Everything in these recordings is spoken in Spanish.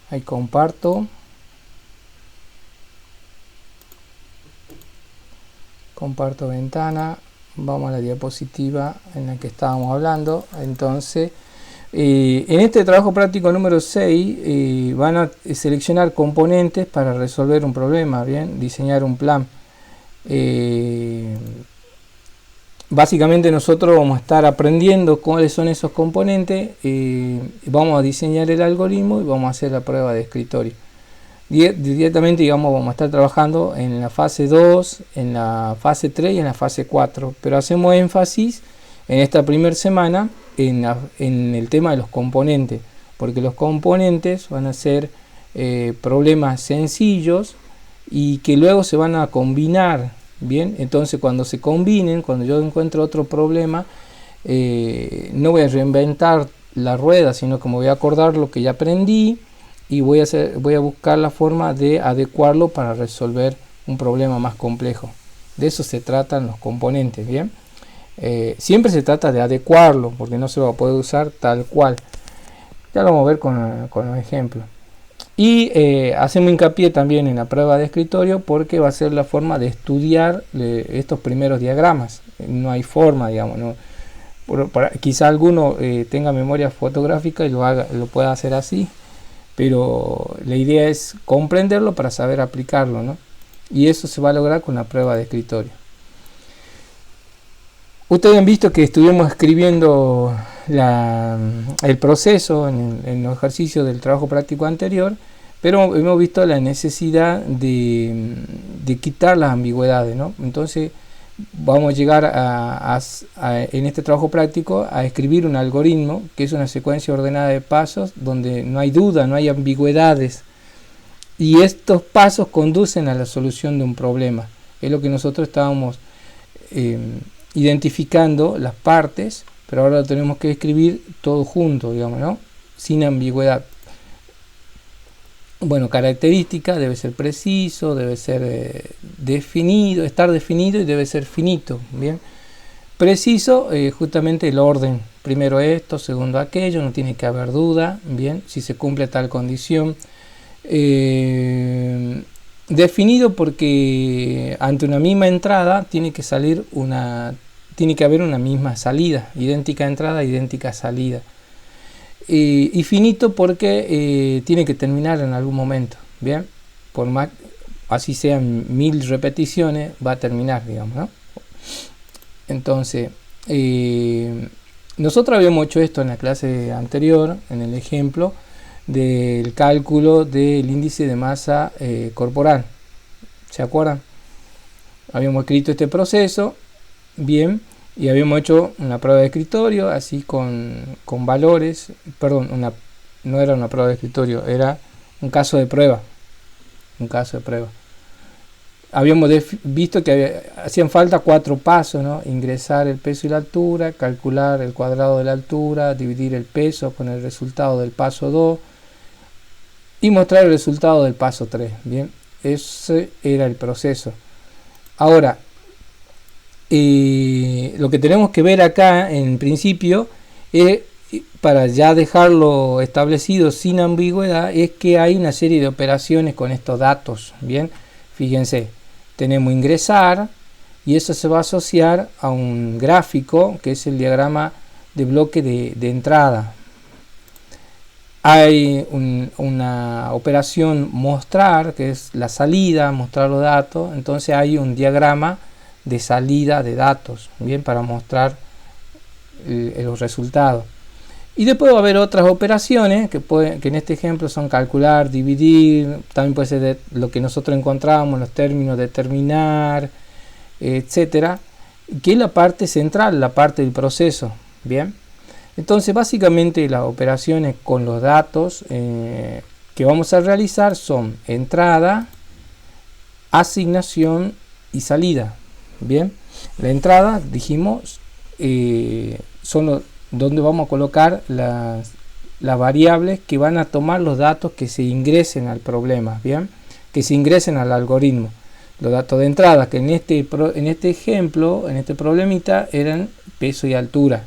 Ahí comparto. Comparto ventana. Vamos a la diapositiva en la que estábamos hablando. Entonces, en este trabajo práctico número 6 van a seleccionar componentes para resolver un problema, bien, diseñar un plan. Básicamente nosotros vamos a estar aprendiendo cuáles son esos componentes, vamos a diseñar el algoritmo y vamos a hacer la prueba de escritorio. Directamente, digamos, vamos a estar trabajando en la fase 2, en la fase 3 y en la fase 4, pero hacemos énfasis en esta primera semana en el tema de los componentes, porque los componentes van a ser problemas sencillos y que luego se van a combinar, bien. Entonces cuando se combinen, cuando yo encuentro otro problema, no voy a reinventar la rueda, sino que me voy a acordar lo que ya aprendí y voy a buscar la forma de adecuarlo para resolver un problema más complejo. De eso se tratan los componentes, bien. Siempre se trata de adecuarlo, porque no se va a poder usar tal cual. Ya lo vamos a ver con los ejemplos. Y hacemos hincapié también en la prueba de escritorio, porque va a ser la forma de estudiar estos primeros diagramas. No hay forma, digamos, ¿no? Quizá alguno tenga memoria fotográfica y lo pueda hacer así, pero la idea es comprenderlo para saber aplicarlo, ¿no? Y eso se va a lograr con la prueba de escritorio. Ustedes han visto que estuvimos escribiendo el proceso en los ejercicios del trabajo práctico anterior, pero hemos visto la necesidad de quitar las ambigüedades, ¿no? Entonces vamos a llegar en este trabajo práctico a escribir un algoritmo que es una secuencia ordenada de pasos donde no hay duda, no hay ambigüedades, y estos pasos conducen a la solución de un problema. Es lo que nosotros estábamos identificando, las partes, pero ahora lo tenemos que escribir todo junto, digamos, ¿no? Sin ambigüedad. Bueno, característica, debe ser preciso, debe ser definido, estar definido, y debe ser finito, bien. Preciso, justamente el orden, primero esto, segundo aquello, no tiene que haber duda, bien, si se cumple tal condición. Definido porque ante una misma entrada tiene que haber una misma salida, idéntica entrada, idéntica salida. Y finito porque tiene que terminar en algún momento, bien, por más así sean 1000 repeticiones, va a terminar, digamos, ¿no? Entonces, nosotros habíamos hecho esto en la clase anterior, en el ejemplo del cálculo del índice de masa corporal. ¿Se acuerdan? Habíamos escrito este proceso, bien, y habíamos hecho una prueba de escritorio, así con valores, perdón, no era una prueba de escritorio, era un caso de prueba. Habíamos visto que hacían falta 4 pasos, ¿no? Ingresar el peso y la altura, calcular el cuadrado de la altura, dividir el peso con el resultado del paso 2 y mostrar el resultado del paso 3. Bien, ese era el proceso. Ahora, lo que tenemos que ver acá en principio, para ya dejarlo establecido sin ambigüedad, es que hay una serie de operaciones con estos datos. Bien, fíjense, tenemos ingresar, y eso se va a asociar a un gráfico que es el diagrama de bloque de entrada. Hay una operación mostrar, que es la salida, mostrar los datos. Entonces hay un diagrama de salida de datos, bien, para mostrar los resultados. Y después va a haber otras operaciones que en este ejemplo son calcular, dividir, también puede ser lo que nosotros encontramos, los términos determinar, etcétera, que es la parte central, la parte del proceso, bien. Entonces básicamente las operaciones con los datos que vamos a realizar son entrada, asignación y salida. Bien, la entrada, dijimos, son donde vamos a colocar las variables que van a tomar los datos que se ingresen al problema, bien, que se ingresen al algoritmo. Los datos de entrada, que en este ejemplo, en este problemita, eran peso y altura,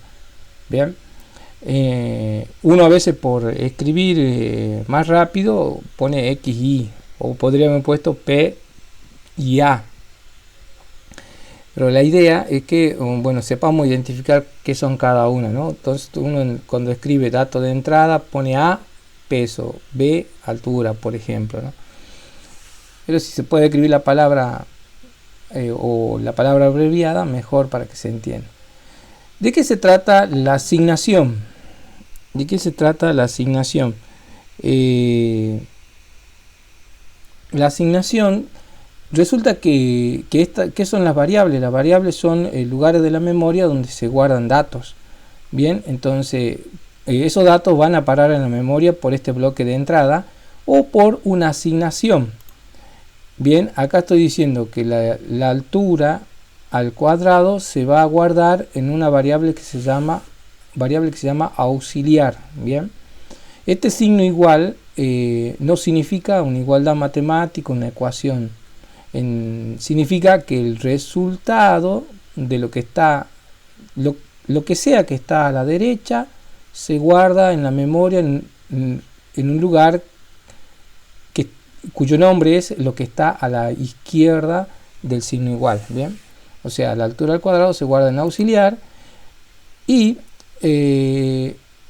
bien. Uno a veces por escribir más rápido pone X, Y, o podría haber puesto P y A. Pero la idea es que, bueno, sepamos identificar qué son cada una, ¿no? Entonces uno cuando escribe datos de entrada pone A, peso, B, altura, por ejemplo, ¿no? Pero si se puede escribir la palabra o la palabra abreviada, mejor para que se entienda. ¿De qué se trata la asignación? ¿De qué se trata la asignación? La asignación resulta que ¿qué son las variables? Las variables son lugares de la memoria donde se guardan datos. Bien, entonces esos datos van a parar en la memoria por este bloque de entrada o por una asignación. Bien, acá estoy diciendo que la altura al cuadrado se va a guardar en una variable que se llama auxiliar. Bien, este signo igual no significa una igualdad matemática, una ecuación. Significa que el resultado de lo que está, lo que sea que está a la derecha, se guarda en la memoria en un lugar cuyo nombre es lo que está a la izquierda del signo igual. Bien, o sea, la altura al cuadrado se guarda en auxiliar. Y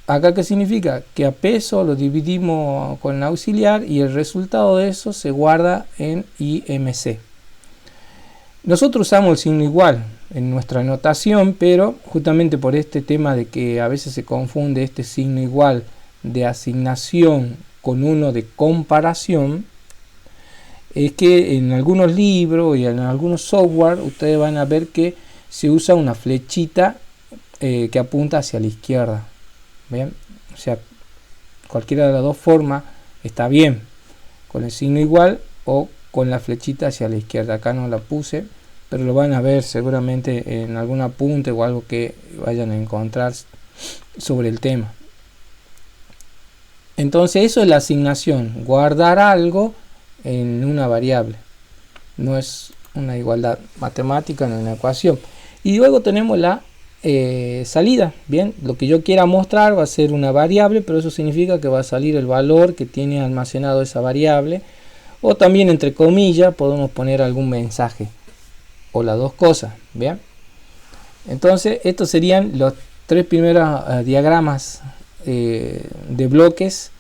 acá, ¿qué significa? Que a peso lo dividimos con auxiliar y el resultado de eso se guarda en IMC. Nosotros usamos el signo igual en nuestra notación, pero justamente por este tema de que a veces se confunde este signo igual de asignación con uno de comparación, es que en algunos libros y en algunos software ustedes van a ver que se usa una flechita que apunta hacia la izquierda. ¿Bien? O sea, cualquiera de las dos formas está bien, con el signo igual o con la flechita hacia la izquierda. Acá no la puse, pero lo van a ver seguramente en algún apunte o algo que vayan a encontrar sobre el tema. Entonces eso es la asignación, guardar algo en una variable. No es una igualdad matemática, no es una ecuación. Y luego tenemos la salida. Bien, lo que yo quiera mostrar va a ser una variable, pero eso significa que va a salir el valor que tiene almacenado esa variable, o también entre comillas podemos poner algún mensaje, o las dos cosas. Bien, entonces estos serían los tres primeros diagramas de bloques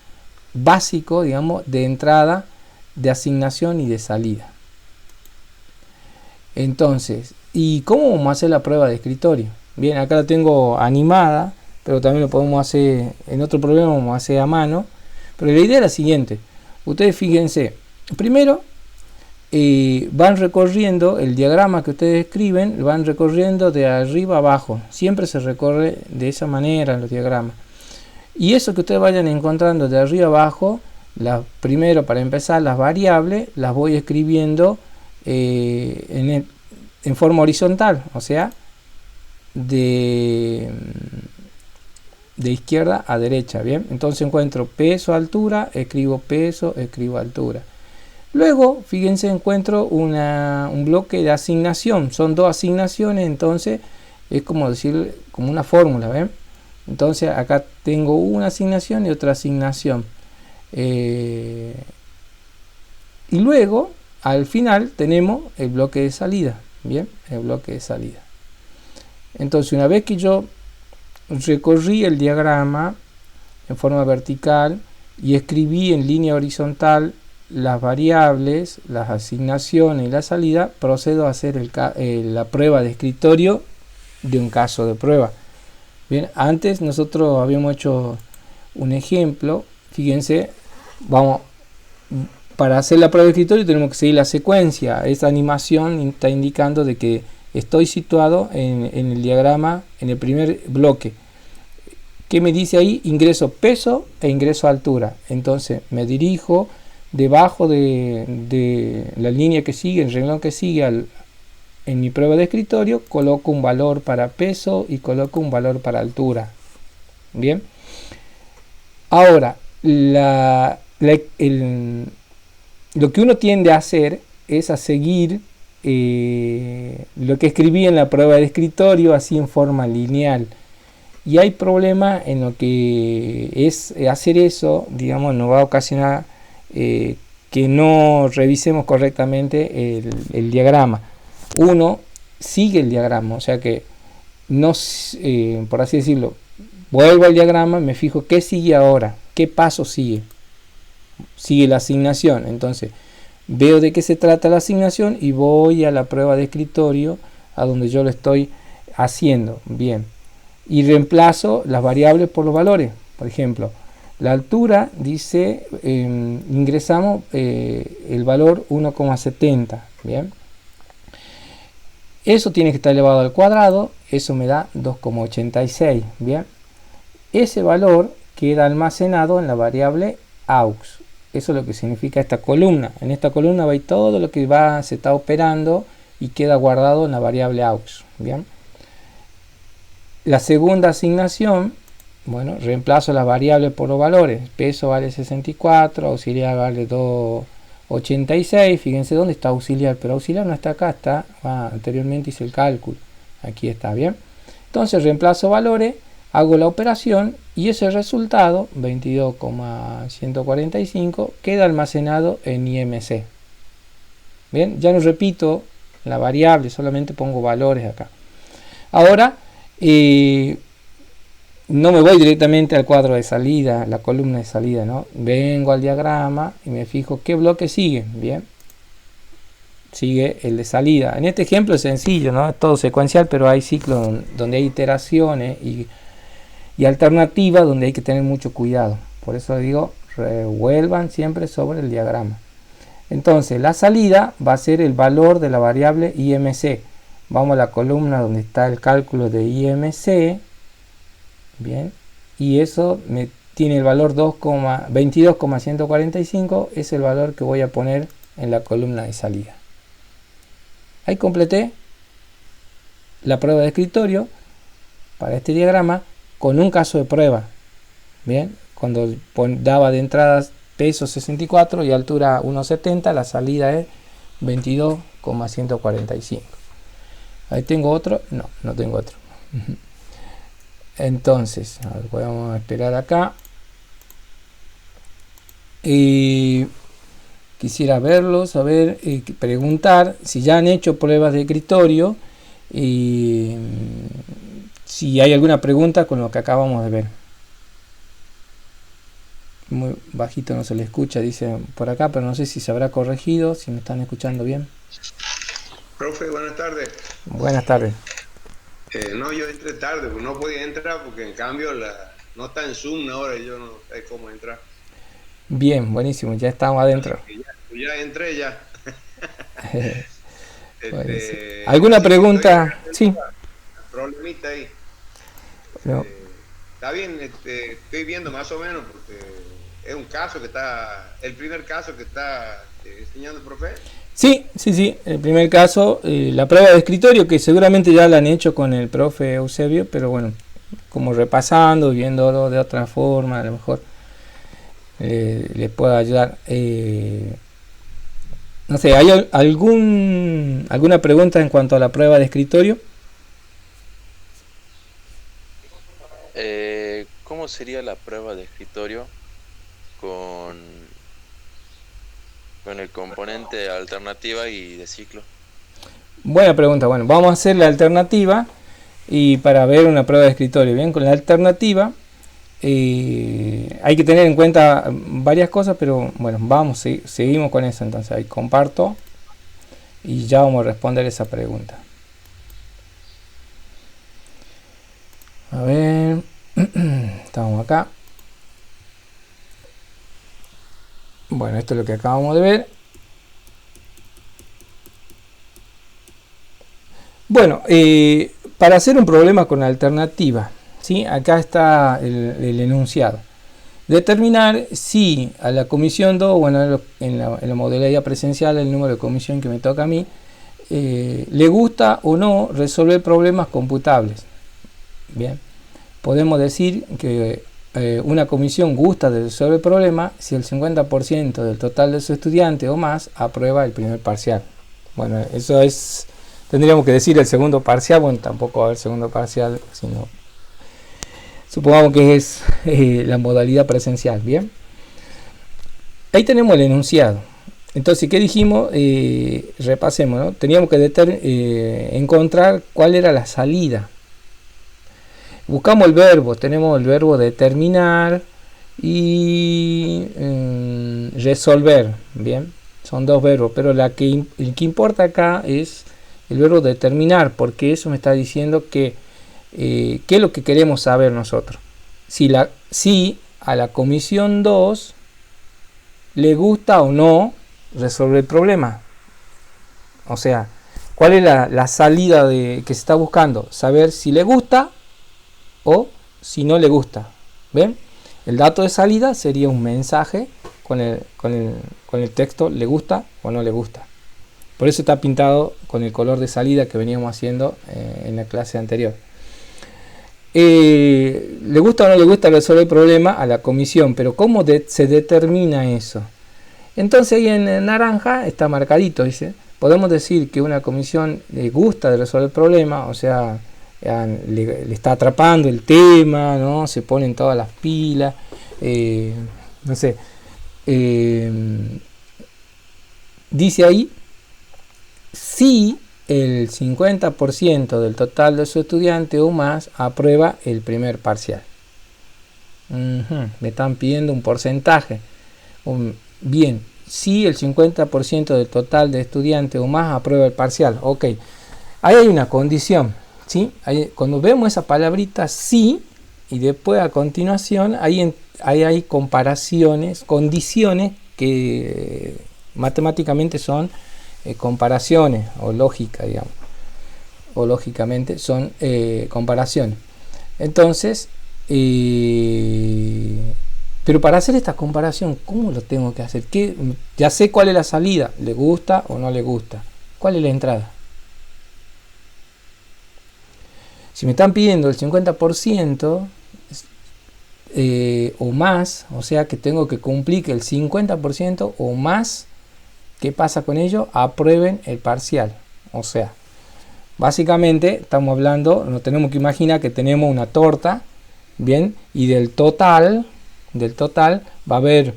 básicos, digamos, de entrada, de asignación y de salida. Entonces, ¿y cómo vamos a hacer la prueba de escritorio? Bien, acá la tengo animada, pero también lo podemos hacer en otro programa, vamos a hacer a mano. Pero la idea es la siguiente: ustedes fíjense, primero van recorriendo el diagrama que ustedes escriben, van recorriendo de arriba a abajo. Siempre se recorre de esa manera en los diagramas. Y eso que ustedes vayan encontrando de arriba abajo, primero, para empezar, las variables las voy escribiendo en forma horizontal, o sea, de izquierda a derecha. Bien, entonces encuentro peso, altura, escribo peso, escribo altura. Luego, fíjense, encuentro un bloque de asignación. Son dos asignaciones, entonces es como decir, como una fórmula. ¿Ven? Entonces acá tengo una asignación y otra asignación. Y luego, al final, tenemos el bloque de salida. Bien, el bloque de salida. Entonces, una vez que yo recorrí el diagrama en forma vertical y escribí en línea horizontal las variables, las asignaciones y la salida, procedo a hacer la prueba de escritorio de un caso de prueba. Bien, antes nosotros habíamos hecho un ejemplo. Fíjense, para hacer la prueba de escritorio tenemos que seguir la secuencia. Esta animación está indicando de que estoy situado en el diagrama, en el primer bloque. ¿Qué me dice ahí? Ingreso peso e ingreso altura. Entonces me dirijo debajo de la línea que sigue, el renglón que sigue en mi prueba de escritorio, coloco un valor para peso y coloco un valor para altura. Bien. Ahora, lo que uno tiende a hacer es a seguir lo que escribí en la prueba de escritorio así en forma lineal. y hay problema en lo que es hacer eso, digamos, nos va a ocasionar que no revisemos correctamente el diagrama. Uno sigue el diagrama, o sea que no, por así decirlo, vuelvo al diagrama, me fijo qué sigue ahora, qué paso sigue. Sigue la asignación, entonces veo de qué se trata la asignación y voy a la prueba de escritorio a donde yo lo estoy haciendo. Bien, y reemplazo las variables por los valores. Por ejemplo, la altura dice, ingresamos el valor 1,70. Bien, eso tiene que estar elevado al cuadrado, eso me da 2,86. Bien, ese valor queda almacenado en la variable aux. Eso es lo que significa esta columna. En esta columna va todo lo que se está operando y queda guardado en la variable aux. Bien, la segunda asignación, bueno, reemplazo las variables por los valores. Peso vale 64, auxiliar vale 2,86. Fíjense dónde está auxiliar, pero auxiliar no está acá, está anteriormente hice el cálculo. Aquí está. Bien, entonces reemplazo valores, hago la operación y ese resultado, 22,145, queda almacenado en IMC. Bien, ya no repito la variable, solamente pongo valores acá. Ahora, no me voy directamente al cuadro de salida, la columna de salida, ¿no? Vengo al diagrama y me fijo qué bloque sigue. Bien, sigue el de salida. En este ejemplo es sencillo, ¿no? Es todo secuencial, pero hay ciclos donde hay iteraciones y alternativas donde hay que tener mucho cuidado. Por eso digo, revuelvan siempre sobre el diagrama. Entonces, la salida va a ser el valor de la variable IMC. Vamos a la columna donde está el cálculo de IMC. Bien, y eso me tiene el valor 22,145, es el valor que voy a poner en la columna de salida. Ahí completé la prueba de escritorio para este diagrama con un caso de prueba. Bien, cuando daba de entrada peso 64 y altura 1,70, la salida es 22,145. Ahí tengo otro, no tengo otro. Entonces, a ver, vamos a esperar acá. Y quisiera verlos, a ver, preguntar si ya han hecho pruebas de escritorio y si hay alguna pregunta con lo que acabamos de ver. Muy bajito no se le escucha, dice por acá, pero no sé si se habrá corregido, si me están escuchando bien. Profe, buenas tardes. Buenas tardes. No, yo entré tarde, porque no podía entrar porque en cambio no está en Zoom ahora y yo no sé cómo entrar. Bien, buenísimo, ya estamos adentro. Ya entré ya. ¿Alguna pregunta? Sí. Problemita ahí. No. Está bien, estoy viendo más o menos porque es un caso que está, el primer caso que está enseñando el profe. Sí, el primer caso, la prueba de escritorio que seguramente ya la han hecho con el profe Eusebio, pero bueno, como repasando, viéndolo de otra forma, a lo mejor les puedo ayudar. No sé, ¿hay alguna pregunta en cuanto a la prueba de escritorio? ¿Cómo sería la prueba de escritorio con el componente alternativa y de ciclo? Buena pregunta. Bueno, vamos a hacer la alternativa y para ver una prueba de escritorio. Bien, con la alternativa hay que tener en cuenta varias cosas, pero bueno, seguimos con eso. Entonces ahí comparto y ya vamos a responder esa pregunta. A ver, estamos acá. Bueno, esto es lo que acabamos de ver. Bueno, para hacer un problema con alternativa, ¿sí? Acá está el enunciado. Determinar si a la comisión 2, bueno, en la modalidad presencial, el número de comisión que me toca a mí, le gusta o no resolver problemas computables. Bien, podemos decir que una comisión gusta de resolver problemas si el 50% del total de sus estudiantes o más aprueba el primer parcial. Bueno, eso tendríamos que decir el segundo parcial, bueno, tampoco va a haber segundo parcial, sino Supongamos que es la modalidad presencial, ¿bien? Ahí tenemos el enunciado. Entonces, ¿qué dijimos? Repasemos, ¿no? Teníamos que encontrar cuál era la salida. Buscamos el verbo, tenemos el verbo determinar y resolver, ¿bien? Son dos verbos, pero el que importa acá es el verbo determinar, porque eso me está diciendo que qué es lo que queremos saber nosotros. Si a la comisión 2 le gusta o no resolver el problema. O sea, ¿cuál es la salida que se está buscando? Saber si le gusta o si no le gusta. ¿Ven? El dato de salida sería un mensaje con el texto le gusta o no le gusta. Por eso está pintado con el color de salida que veníamos haciendo en la clase anterior. Le gusta o no le gusta resolver el problema a la comisión, pero ¿cómo se determina eso? Entonces ahí en naranja está marcadito, dice, podemos decir que una comisión le gusta de resolver el problema, o sea, le está atrapando el tema, ¿no? Se ponen todas las pilas, no sé, dice ahí, si el 50% del total de su estudiante o más aprueba el primer parcial. Me están pidiendo un porcentaje. Bien, si el 50% del total de estudiantes o más aprueba el parcial. Ok, ahí hay una condición, ¿sí? Cuando vemos esa palabrita sí, y después a continuación ahí hay comparaciones, condiciones que matemáticamente son comparaciones o lógica, digamos, o lógicamente son comparaciones. Entonces, pero para hacer esta comparación, ¿cómo lo tengo que hacer? Ya sé cuál es la salida, ¿le gusta o no le gusta? ¿Cuál es la entrada? Si me están pidiendo el 50% o más, o sea que tengo que cumplir que el 50% o más, ¿qué pasa con ello? Aprueben el parcial. O sea, básicamente estamos hablando, nos tenemos que imaginar que tenemos una torta, bien, y del total va a haber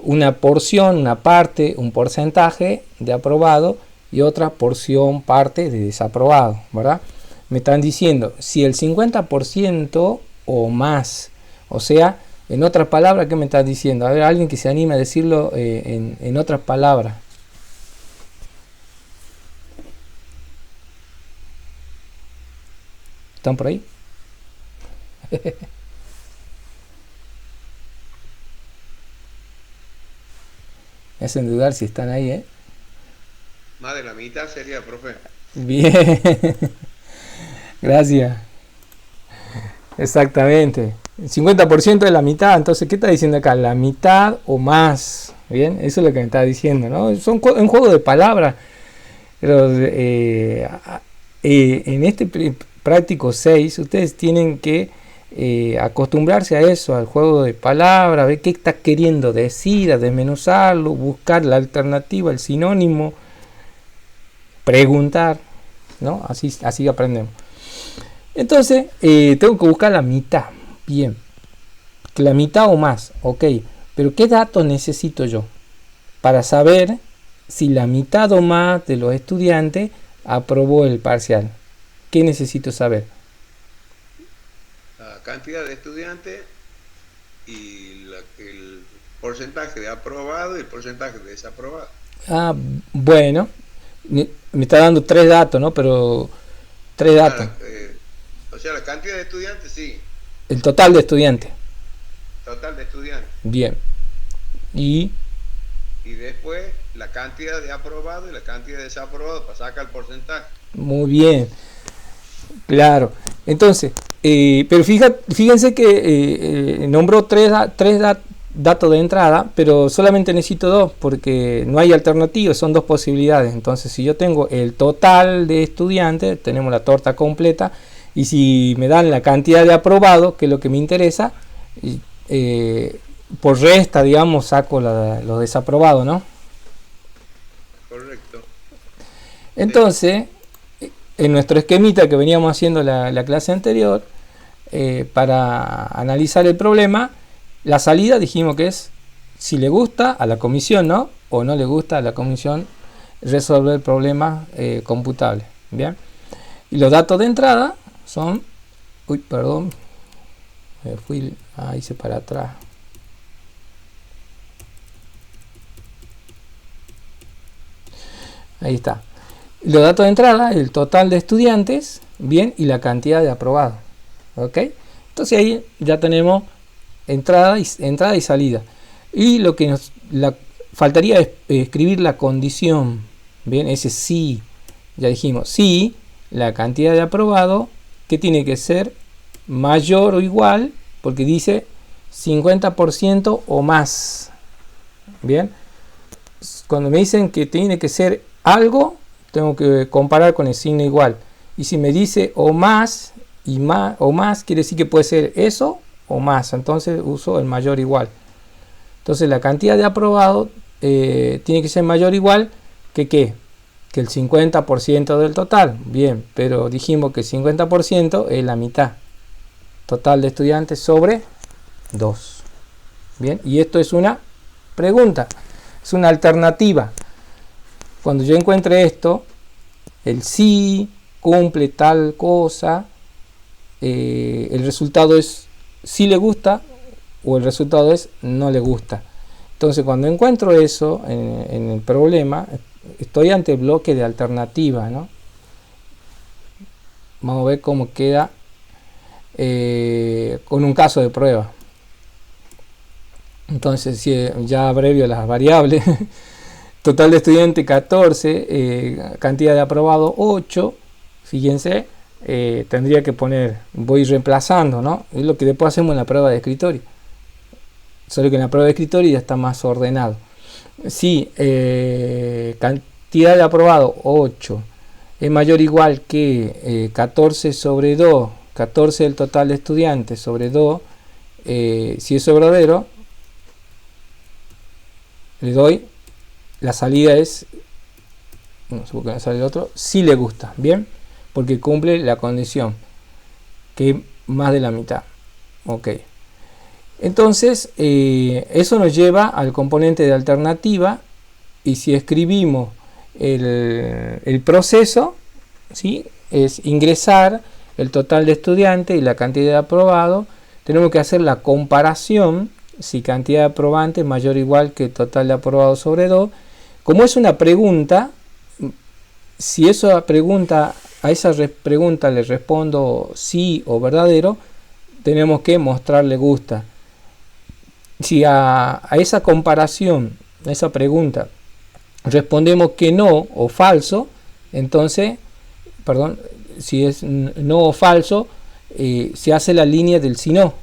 una porción, una parte, un porcentaje de aprobado y otra porción, parte de desaprobado, ¿verdad? Me están diciendo si el 50% o más, o sea, en otras palabras, ¿qué me están diciendo? A ver, alguien que se anime a decirlo en otras palabras. ¿Están por ahí? Me hacen dudar si están ahí, ¿eh? Más de la mitad sería, profe. Bien. Gracias. Exactamente. El 50% de la mitad. Entonces, ¿qué está diciendo acá? La mitad o más. Bien, eso es lo que me está diciendo, ¿no? Son un juego de palabras. Pero en este práctico 6, ustedes tienen que acostumbrarse a eso, al juego de palabras, ver qué está queriendo decir, a desmenuzarlo, buscar la alternativa, el sinónimo, preguntar, ¿no? Así aprendemos. Entonces, tengo que buscar la mitad. Bien, que la mitad o más, ok, pero ¿qué datos necesito yo para saber si la mitad o más de los estudiantes aprobó el parcial? ¿Qué necesito saber? La cantidad de estudiantes y el porcentaje de aprobado y el porcentaje de desaprobado. Ah, bueno, me está dando 3 datos, ¿no? Pero 3 datos. O sea, la cantidad de estudiantes, sí. El total de estudiantes. Total de estudiantes. Bien. Y después la cantidad de aprobado y la cantidad de desaprobado para sacar el porcentaje. Muy bien. Claro. Entonces, pero fíjense que nombró 3 datos de entrada, pero solamente necesito 2 porque no hay alternativas, son 2 posibilidades. Entonces, si yo tengo el total de estudiantes, tenemos la torta completa, y si me dan la cantidad de aprobados, que es lo que me interesa, por resta, digamos, saco los desaprobados, ¿no? Correcto. Entonces, en nuestro esquemita que veníamos haciendo la clase anterior, para analizar el problema, la salida dijimos que es si le gusta a la comisión, ¿no? O no le gusta a la comisión resolver problemas computables. Bien. Y los datos de entrada son... Uy, perdón. Me fui... hice para atrás. Ahí está. Los datos de entrada, el total de estudiantes, bien, y la cantidad de aprobados. ¿Ok? Entonces ahí ya tenemos entrada y salida. Y lo que nos faltaría es escribir la condición. Bien, ese sí. Ya dijimos, sí, la cantidad de aprobado, que tiene que ser mayor o igual, porque dice 50% o más. Bien. Cuando me dicen que tiene que ser algo, tengo que comparar con el signo igual. Y si me dice o más, quiere decir que puede ser eso o más. Entonces uso el mayor igual. Entonces la cantidad de aprobado tiene que ser mayor o igual que ¿qué? Que el 50% del total. Bien, pero dijimos que el 50% es la mitad. Total de estudiantes sobre 2. Bien, y esto es una pregunta. Es una alternativa. Cuando yo encuentre esto, el sí cumple tal cosa, el resultado es sí le gusta o el resultado es no le gusta. Entonces cuando encuentro eso en el problema, estoy ante el bloque de alternativa, ¿no? Vamos a ver cómo queda con un caso de prueba. Entonces si ya abrevio las variables. Total de estudiantes 14, cantidad de aprobado 8. Fíjense, tendría que poner, voy reemplazando, ¿no? Es lo que después hacemos en la prueba de escritorio. Solo que en la prueba de escritorio ya está más ordenado. Si cantidad de aprobado 8 es mayor o igual que 14 sobre 2, 14 del total de estudiantes sobre 2, si es verdadero, le doy, la salida es, no sé por qué no sale el otro, si le gusta, bien, porque cumple la condición, que es más de la mitad. Ok. Entonces, eso nos lleva al componente de alternativa, y si escribimos el proceso, ¿sí? Es ingresar el total de estudiantes y la cantidad de aprobado. Tenemos que hacer la comparación, si cantidad de aprobantes es mayor o igual que total de aprobado sobre 2. Como es una pregunta, si esa pregunta, a esa pregunta le respondo sí o verdadero, tenemos que mostrarle gusta. Si a esa comparación, a esa pregunta, respondemos que no o falso, entonces, perdón, si es no o falso, se hace la línea del si no.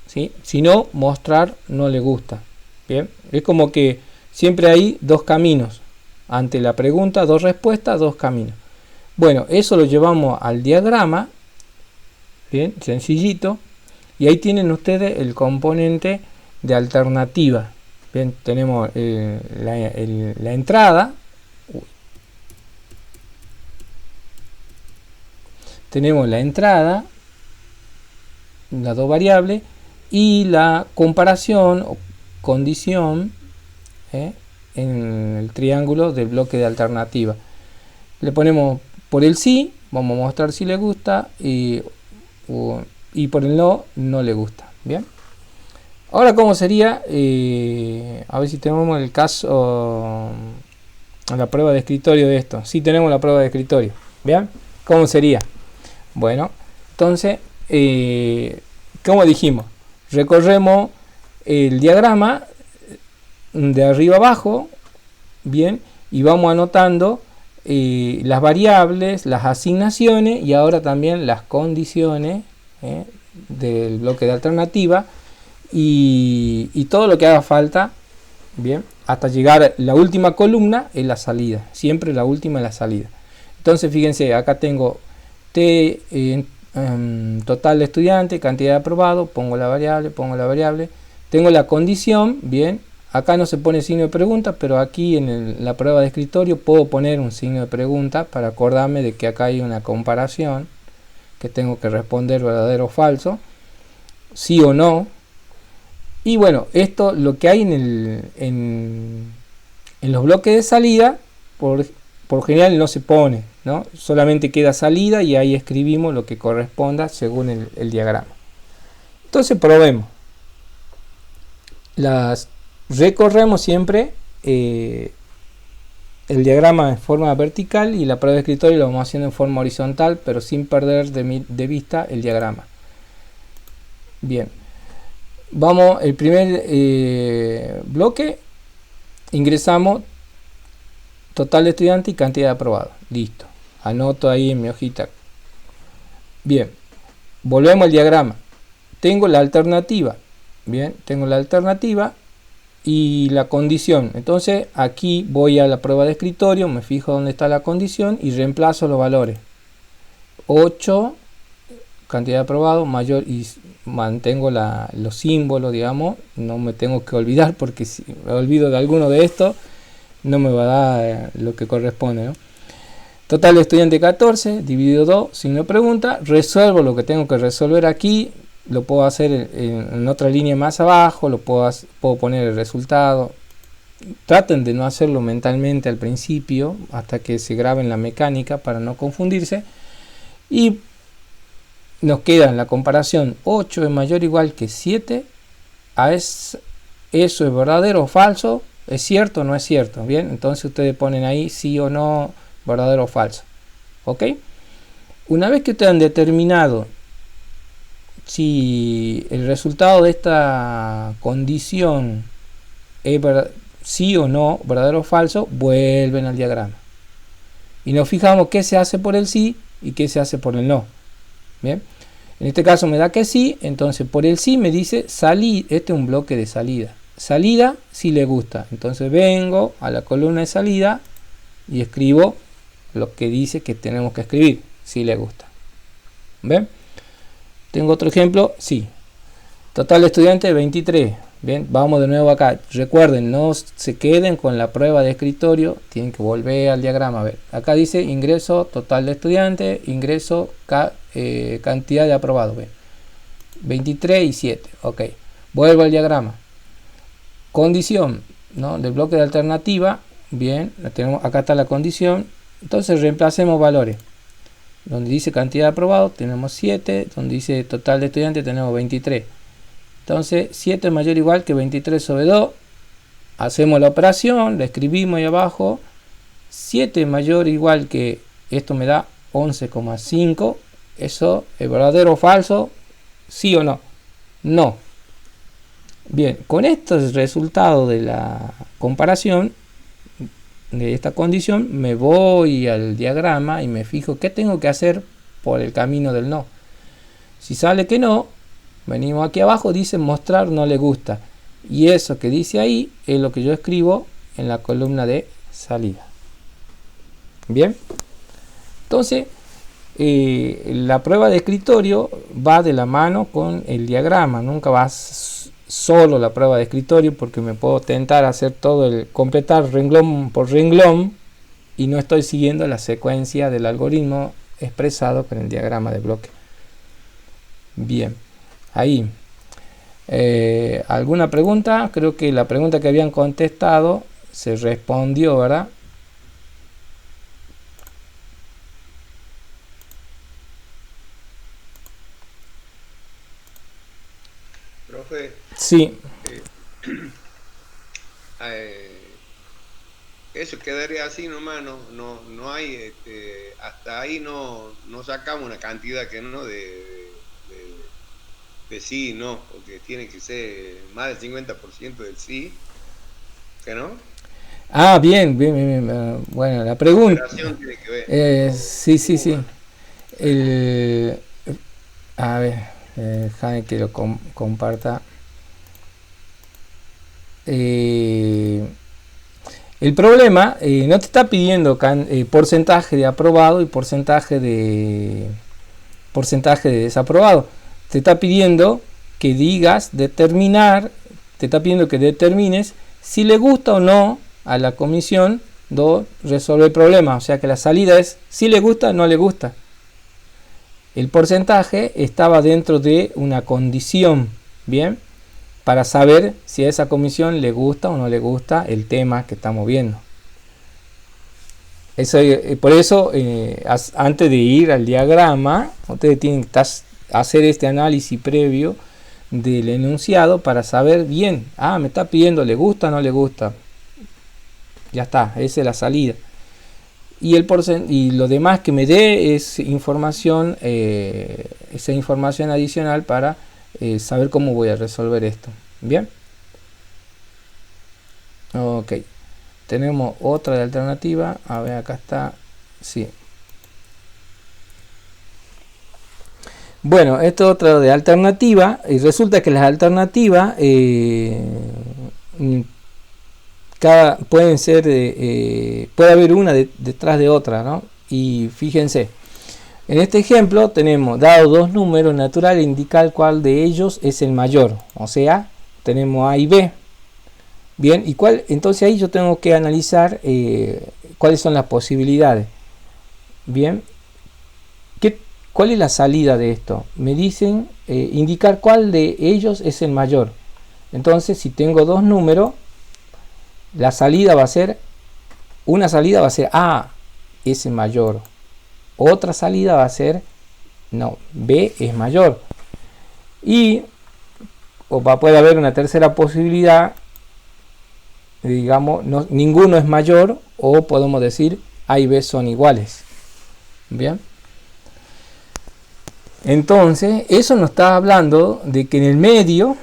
¿Sí? Si no, mostrar no le gusta. Bien, es como que siempre hay dos caminos. Ante la pregunta, dos respuestas, dos caminos. Bueno, eso lo llevamos al diagrama. Bien, sencillito. Y ahí tienen ustedes el componente de alternativa. Bien, tenemos la entrada. Tenemos la entrada, las dos variables, y la comparación o condición en el triángulo del bloque de alternativa. Le ponemos por el sí, vamos a mostrar si le gusta, y por el no, no le gusta. Bien. Ahora, ¿cómo sería? A ver si tenemos el caso, la prueba de escritorio de esto. Sí, tenemos la prueba de escritorio. Bien. ¿Cómo sería? Bueno, entonces, como dijimos, recorremos el diagrama de arriba abajo, bien, y vamos anotando las variables, las asignaciones y ahora también las condiciones del bloque de alternativa y todo lo que haga falta, bien, hasta llegar a la última columna en la salida, siempre la última en la salida. Entonces fíjense, acá tengo total de estudiantes, cantidad de aprobado, pongo la variable, tengo la condición, bien, acá no se pone signo de pregunta, pero aquí en la prueba de escritorio puedo poner un signo de pregunta para acordarme de que acá hay una comparación, que tengo que responder verdadero o falso, sí o no. Y bueno, esto lo que hay en los bloques de salida, por general no se pone, ¿no? Solamente queda salida y ahí escribimos lo que corresponda según el diagrama. Entonces probemos. Recorremos siempre el diagrama en forma vertical y la prueba de escritorio lo vamos haciendo en forma horizontal, pero sin perder de vista el diagrama. Bien. Vamos, el primer bloque, ingresamos total de estudiantes y cantidad de aprobados. Listo. Anoto ahí en mi hojita. Bien. Volvemos al diagrama. Tengo la alternativa. Bien, tengo la alternativa y la condición. Entonces aquí voy a la prueba de escritorio, me fijo dónde está la condición y reemplazo los valores. 8, cantidad de aprobado, mayor, y mantengo los símbolos, digamos. No me tengo que olvidar, porque si me olvido de alguno de estos no me va a dar lo que corresponde, ¿no? Total de estudiante 14, dividido 2, signo de pregunta. Resuelvo lo que tengo que resolver aquí. Lo puedo hacer en otra línea más abajo, puedo poner el resultado. Traten de no hacerlo mentalmente al principio, hasta que se graben la mecánica para no confundirse. Y nos queda en la comparación 8 es mayor o igual que 7. ¿Eso es verdadero o falso? ¿Es cierto o no es cierto? Bien, entonces ustedes ponen ahí sí o no, verdadero o falso. ¿Ok? Una vez que ustedes han determinado si el resultado de esta condición es sí o no, verdadero o falso, vuelven al diagrama. Y nos fijamos qué se hace por el sí y qué se hace por el no. Bien. En este caso me da que sí, entonces por el sí me dice salir. Este es un bloque de salida. Salida, sí le gusta. Entonces vengo a la columna de salida y escribo lo que dice que tenemos que escribir. Sí le gusta. ¿Ven? Tengo otro ejemplo, sí. Total de estudiantes 23. Bien, vamos de nuevo acá. Recuerden, no se queden con la prueba de escritorio, tienen que volver al diagrama. A ver, acá dice ingreso total de estudiantes, ingreso cantidad de aprobados. 23 y 7. Ok, vuelvo al diagrama. Condición, ¿no?, del bloque de alternativa. Bien, la tenemos, acá está la condición. Entonces reemplacemos valores. Donde dice cantidad de aprobados tenemos 7, donde dice total de estudiantes tenemos 23. Entonces 7 es mayor o igual que 23 sobre 2. Hacemos la operación, la escribimos ahí abajo. 7 es mayor o igual que, esto me da 11,5. ¿Eso es verdadero o falso? ¿Sí o no? No. Bien, con estos resultados de la comparación de esta condición, me voy al diagrama y me fijo qué tengo que hacer por el camino del no. Si sale que no, venimos aquí abajo, dice mostrar no le gusta, y eso que dice ahí es lo que yo escribo en la columna de salida. Bien, entonces la prueba de escritorio va de la mano con el diagrama, nunca vas solo la prueba de escritorio, porque me puedo tentar a hacer completar renglón por renglón y no estoy siguiendo la secuencia del algoritmo expresado con el diagrama de bloque. Bien, ahí ¿alguna pregunta? Creo que la pregunta que habían contestado se respondió, ¿verdad? Profe, Sí. Eso quedaría así nomás, no hay, hasta ahí no sacamos una cantidad que no de sí y no, porque tiene que ser más del 50% del sí, ¿que no? Ah, bien. Bueno, la pregunta. Tiene que ver. Sí. A ver, déjame que lo comparta. El problema no te está pidiendo porcentaje de aprobado y porcentaje de desaprobado. Te está pidiendo que determines si le gusta o no a la comisión resolver el problema. O sea que la salida es si le gusta o no le gusta. el porcentaje estaba dentro de una condición, ¿bien? Para saber si a esa comisión le gusta o no le gusta el tema que estamos viendo. Por eso, antes de ir al diagrama, ustedes tienen que hacer este análisis previo del enunciado para saber bien, me está pidiendo, ¿le gusta o no le gusta? Ya está, esa es la salida. Y lo demás que me dé es información, esa información adicional para saber cómo voy a resolver esto. Bien. Ok. Tenemos otra de alternativa. A ver, acá está. Sí. Bueno, esto es otra de alternativa. Y resulta que las alternativas pueden ser, puede haber una detrás de otra, ¿no? Y fíjense, en este ejemplo tenemos dado dos números naturales, indicar cuál de ellos es el mayor. O sea, tenemos A y B. Bien, y entonces ahí yo tengo que analizar cuáles son las posibilidades. Bien, ¿cuál es la salida de esto? Me dicen indicar cuál de ellos es el mayor. Entonces, si tengo dos números, la salida va a ser, una salida va a ser A es el mayor, otra salida va a ser, no, B es mayor. Y puede haber una tercera posibilidad, digamos, ninguno es mayor, o podemos decir A y B son iguales. Bien. Entonces, eso nos está hablando de que en el medio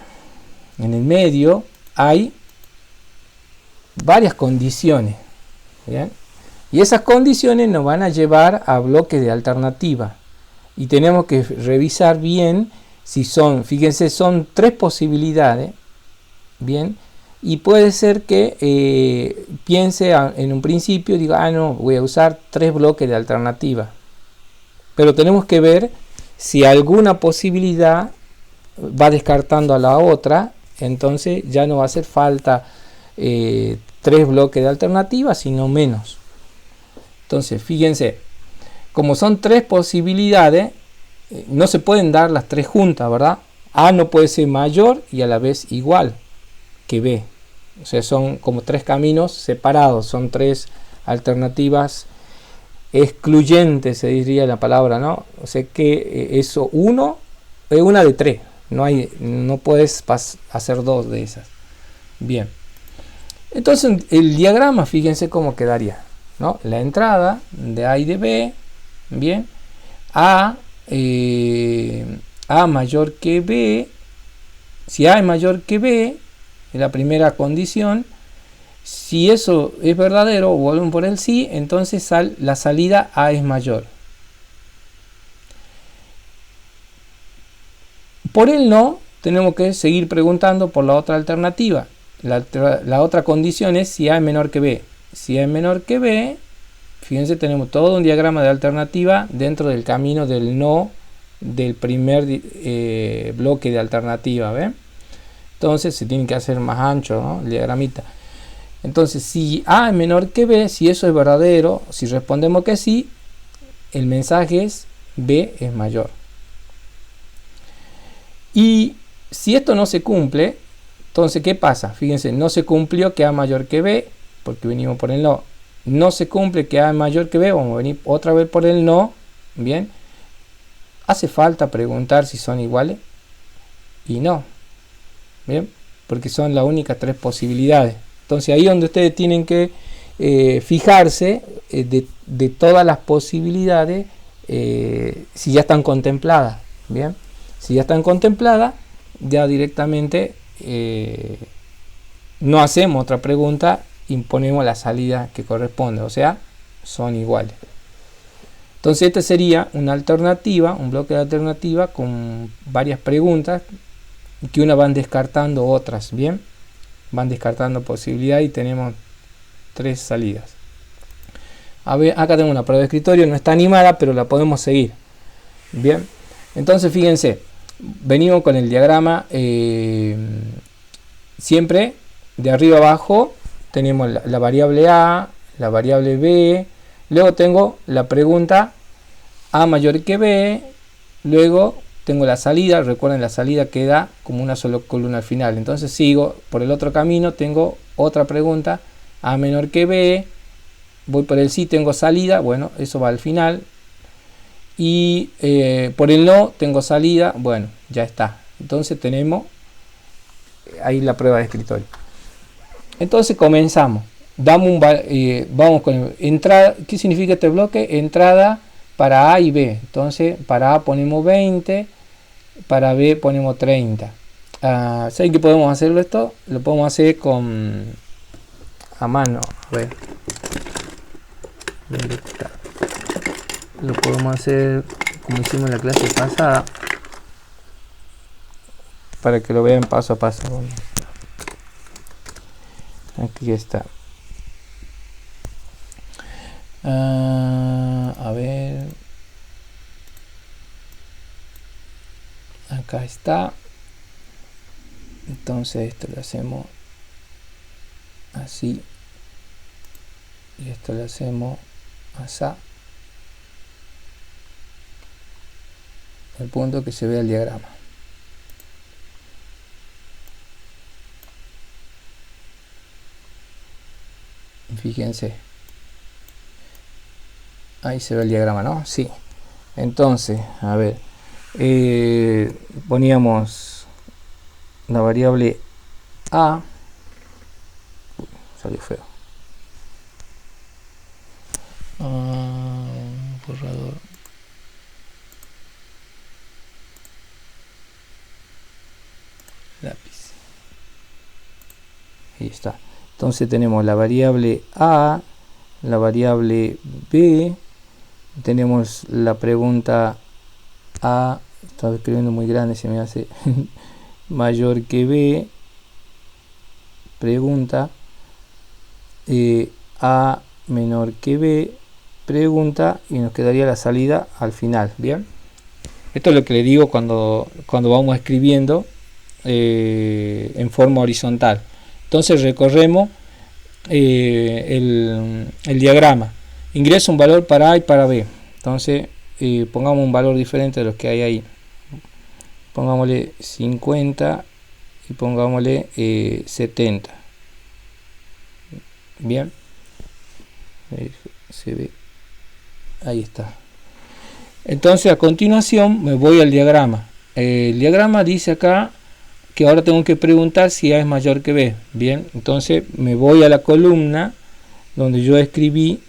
hay varias condiciones. ¿Bien? Y esas condiciones nos van a llevar a bloques de alternativa. Y tenemos que revisar bien si son, fíjense, son tres posibilidades. Bien. Y puede ser que piense en un principio, diga, no, voy a usar tres bloques de alternativa. Pero tenemos que ver si alguna posibilidad va descartando a la otra, entonces ya no va a hacer falta tres bloques de alternativa, sino menos. Entonces, fíjense, como son tres posibilidades, no se pueden dar las tres juntas, ¿verdad? A no puede ser mayor y a la vez igual que B. O sea, son como tres caminos separados, son tres alternativas excluyentes, se diría la palabra, ¿no? O sea que eso uno es una de tres, no puedes hacer dos de esas. Bien, entonces el diagrama, fíjense cómo quedaría, ¿no? La entrada de A y de B, bien, A mayor que B. Si A es mayor que B, en la primera condición, si eso es verdadero, vuelven por el sí, entonces la salida A es mayor. Por el no, tenemos que seguir preguntando por la otra alternativa. La otra condición es si A es menor que B. Si A es menor que B, fíjense, tenemos todo un diagrama de alternativa dentro del camino del no del primer bloque de alternativa, ¿ven? Entonces se tiene que hacer más ancho, ¿no? El diagramita. Entonces, si A es menor que B, si eso es verdadero, si respondemos que sí, el mensaje es B es mayor. Y si esto no se cumple, entonces, ¿qué pasa? Fíjense, no se cumplió que A mayor que B, porque venimos por el no. No se cumple que A es mayor que B, vamos a venir otra vez por el no. Bien. ¿Hace falta preguntar si son iguales? Y no. Bien, porque son las únicas tres posibilidades. Entonces ahí es donde ustedes tienen que fijarse de todas las posibilidades, si ya están contempladas. Bien, si ya están contempladas, ya directamente no hacemos otra pregunta, imponemos la salida que corresponde, o sea, son iguales. Entonces esta sería una alternativa, un bloque de alternativa con varias preguntas que una van descartando otras, bien, van descartando posibilidades y tenemos tres salidas. A ver, acá tengo una prueba de escritorio, no está animada, pero la podemos seguir. Bien, entonces fíjense, venimos con el diagrama, siempre de arriba abajo tenemos la variable A, la variable B, luego tengo la pregunta A mayor que B, luego tengo la salida, recuerden la salida queda como una sola columna al final, entonces sigo por el otro camino, tengo otra pregunta, A menor que B, voy por el sí, tengo salida, bueno, eso va al final, y por el no tengo salida, bueno, ya está, entonces tenemos ahí la prueba de escritorio. Entonces comenzamos, vamos con entrada. ¿Qué significa este bloque? Entrada para A y B, entonces para A ponemos 20, para B ponemos 30. ¿Saben que podemos hacerlo esto? Lo podemos hacer a mano. A ver. Lo podemos hacer como hicimos en la clase pasada, para que lo vean paso a paso. Aquí está. A ver. Acá está. Entonces esto lo hacemos así. Y esto lo hacemos así. El punto que se vea el diagrama. Fíjense. Ahí se ve el diagrama, ¿no? Sí. Entonces, a ver. Poníamos la variable A. Uy, salió feo. Borrador. Lápiz. Ahí está. Entonces tenemos la variable A, la variable B, tenemos la pregunta A, estaba escribiendo muy grande, se me hace mayor que B, pregunta, A menor que B, pregunta, y nos quedaría la salida al final. Bien, esto es lo que le digo cuando vamos escribiendo en forma horizontal. Entonces recorremos el diagrama, ingreso un valor para A y para B, entonces pongamos un valor diferente de los que hay ahí, pongámosle 50 y pongámosle 70. Bien, se ve, ahí está. Entonces a continuación me voy al diagrama. El diagrama dice acá que ahora tengo que preguntar si A es mayor que B. Bien, entonces me voy a la columna donde yo escribí,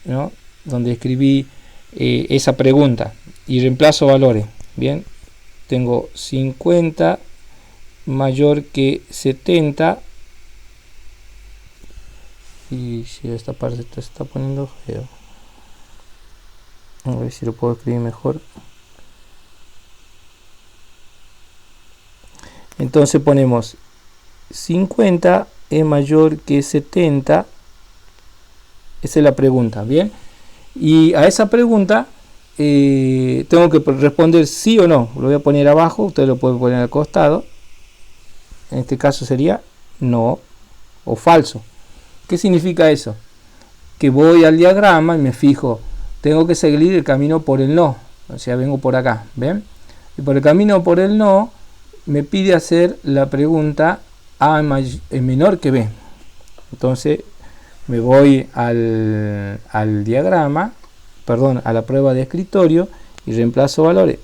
¿no? Donde escribí esa pregunta y reemplazo valores. Bien, tengo 50 mayor que 70. Y si esta parte se está poniendo feo, a ver si lo puedo escribir mejor. Entonces ponemos 50 es mayor que 70. Esa es la pregunta, ¿bien? Y a esa pregunta tengo que responder sí o no. Lo voy a poner abajo, ustedes lo pueden poner al costado. En este caso sería no o falso. ¿Qué significa eso? Que voy al diagrama y me fijo, tengo que seguir el camino por el no. O sea, vengo por acá, ¿ven? Y por el camino por el no, me pide hacer la pregunta A es menor que B. Entonces me voy al diagrama, perdón, a la prueba de escritorio y reemplazo valores.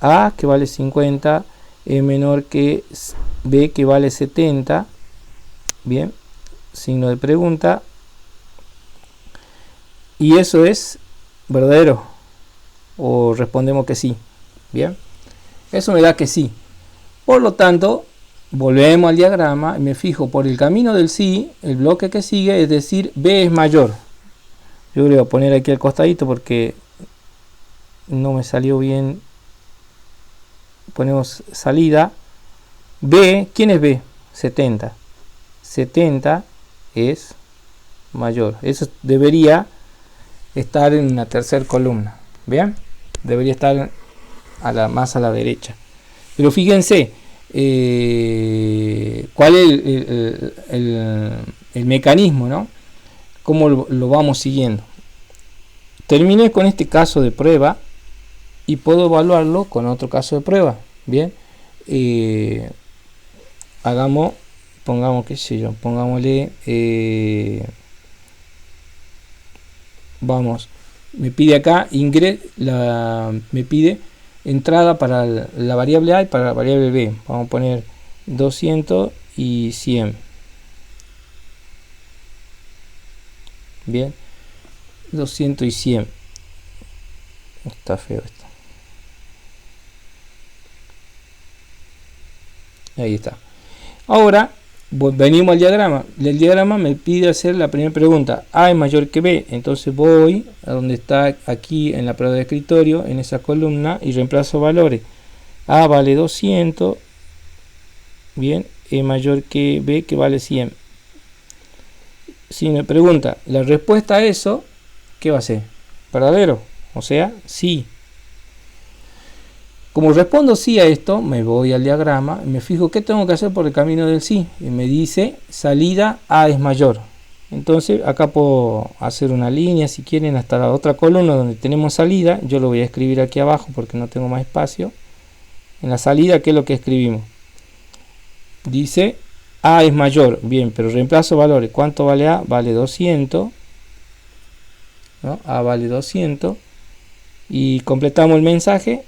A que vale 50 es menor que B que vale 70. Bien, signo de pregunta. Y eso es verdadero o respondemos que sí. Bien, eso me da que sí. Por lo tanto, volvemos al diagrama y me fijo por el camino del sí, el bloque que sigue, es decir, B es mayor. Yo le voy a poner aquí al costadito porque no me salió bien. Ponemos salida. B, ¿quién es B? 70. 70 es mayor. Eso debería estar en una tercera columna. ¿Bien? Debería estar más a la derecha. Pero fíjense, cuál es el mecanismo, ¿no? Cómo lo vamos siguiendo. Terminé con este caso de prueba y puedo evaluarlo con otro caso de prueba. Bien, pongamos, qué sé yo, pongámosle, vamos, me pide acá, me pide entrada para la variable A y para la variable B. Vamos a poner 200 y 100. Bien, 200 y 100. Está feo esto. Ahí está. Ahora venimos al diagrama. El diagrama me pide hacer la primera pregunta. A es mayor que B. Entonces voy a donde está aquí en la prueba de escritorio, en esa columna, y reemplazo valores. A vale 200. Bien, es mayor que B, que vale 100. Si me pregunta la respuesta a eso, ¿qué va a ser? ¿Verdadero? O sea, sí. Como respondo sí a esto, me voy al diagrama y me fijo qué tengo que hacer por el camino del sí. Y me dice salida A es mayor. Entonces acá puedo hacer una línea, si quieren, hasta la otra columna donde tenemos salida. Yo lo voy a escribir aquí abajo porque no tengo más espacio. En la salida, ¿qué es lo que escribimos? Dice A es mayor. Bien, pero reemplazo valores. ¿Cuánto vale A? Vale 200. ¿No? A vale 200. Y completamos el mensaje.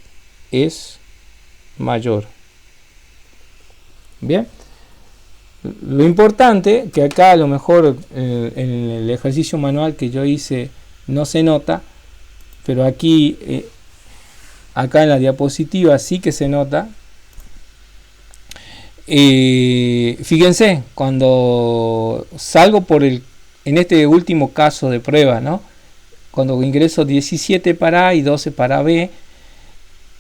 Es mayor. Bien, lo importante que acá a lo mejor en el ejercicio manual que yo hice no se nota, pero aquí acá en la diapositiva sí que se nota. Fíjense, cuando salgo en este último caso de prueba, ¿no? Cuando ingreso 17 para A y 12 para B,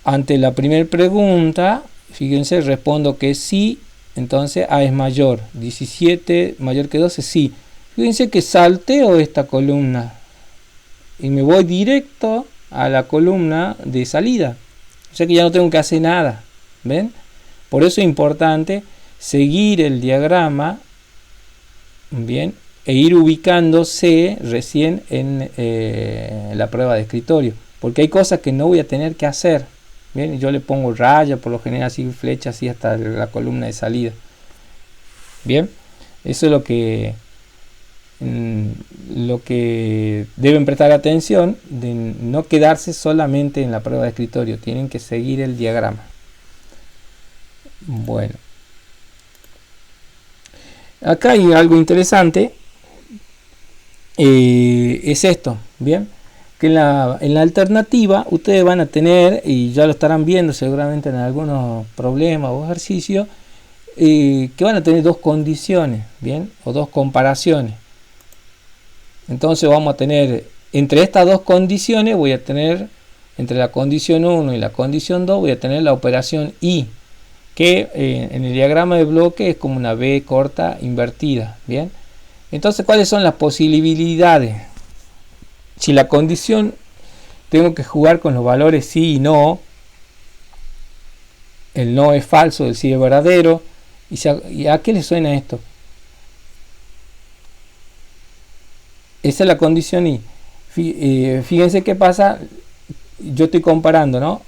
ante la primera pregunta, fíjense, respondo que sí, entonces A es mayor. 17 mayor que 12, sí. Fíjense que salteo esta columna y me voy directo a la columna de salida. O sea que ya no tengo que hacer nada. ¿Ven? Por eso es importante seguir el diagrama, bien, e ir ubicándose recién en la prueba de escritorio. Porque hay cosas que no voy a tener que hacer. Bien, yo le pongo raya, por lo general así, flecha así hasta la columna de salida. Bien, eso es lo que deben prestar atención, de no quedarse solamente en la prueba de escritorio, tienen que seguir el diagrama. Bueno, acá hay algo interesante, es esto, bien, que en la alternativa ustedes van a tener, y ya lo estarán viendo seguramente en algunos problemas o ejercicios, que van a tener dos condiciones, bien, o dos comparaciones. Entonces vamos a tener, entre estas dos condiciones voy a tener, entre la condición 1 y la condición 2 voy a tener la operación y, que en el diagrama de bloque es como una B corta invertida, bien. Entonces, ¿cuáles son las posibilidades? Si la condición, tengo que jugar con los valores sí y no, el no es falso, el sí es verdadero. ¿Y a qué le suena esto? Esa es la condición y. Fíjense qué pasa, yo estoy comparando, ¿no?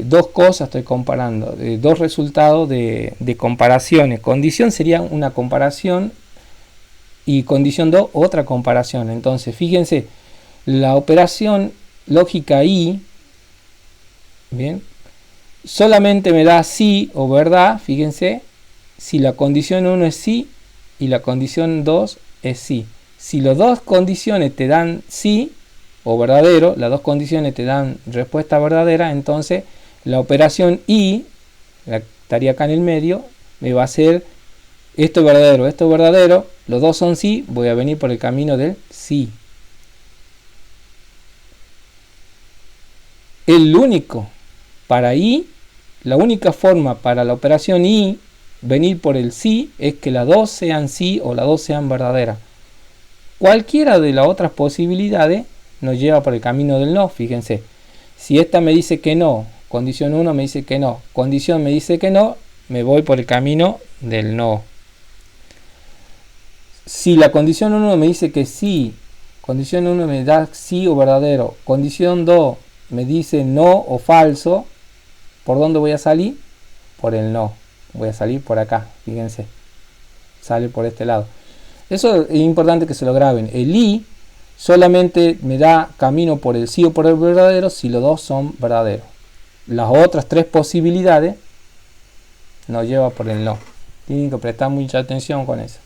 Dos cosas estoy comparando, dos resultados de comparaciones. Condición sería una comparación y condición 2 otra comparación. Entonces, fíjense, la operación lógica y, bien, solamente me da sí o verdad, fíjense, si la condición 1 es sí y la condición 2 es sí. Si las dos condiciones te dan sí o verdadero, las dos condiciones te dan respuesta verdadera, entonces la operación y, la estaría acá en el medio, me va a hacer esto es verdadero, los dos son sí, voy a venir por el camino del sí. El único para y, la única forma para la operación y venir por el sí es que las dos sean sí o las dos sean verdaderas. Cualquiera de las otras posibilidades nos lleva por el camino del no. Fíjense, si esta me dice que no, condición 1 me dice que no, condición me dice que no, me voy por el camino del no. Si la condición 1 me dice que sí, condición 1 me da sí o verdadero, condición 2 me dice no o falso, ¿por dónde voy a salir? Por el no. Voy a salir por acá, fíjense. Sale por este lado. Eso es importante que se lo graben. El i solamente me da camino por el sí o por el verdadero si los dos son verdaderos. Las otras tres posibilidades nos lleva por el no. Tienen que prestar mucha atención con eso.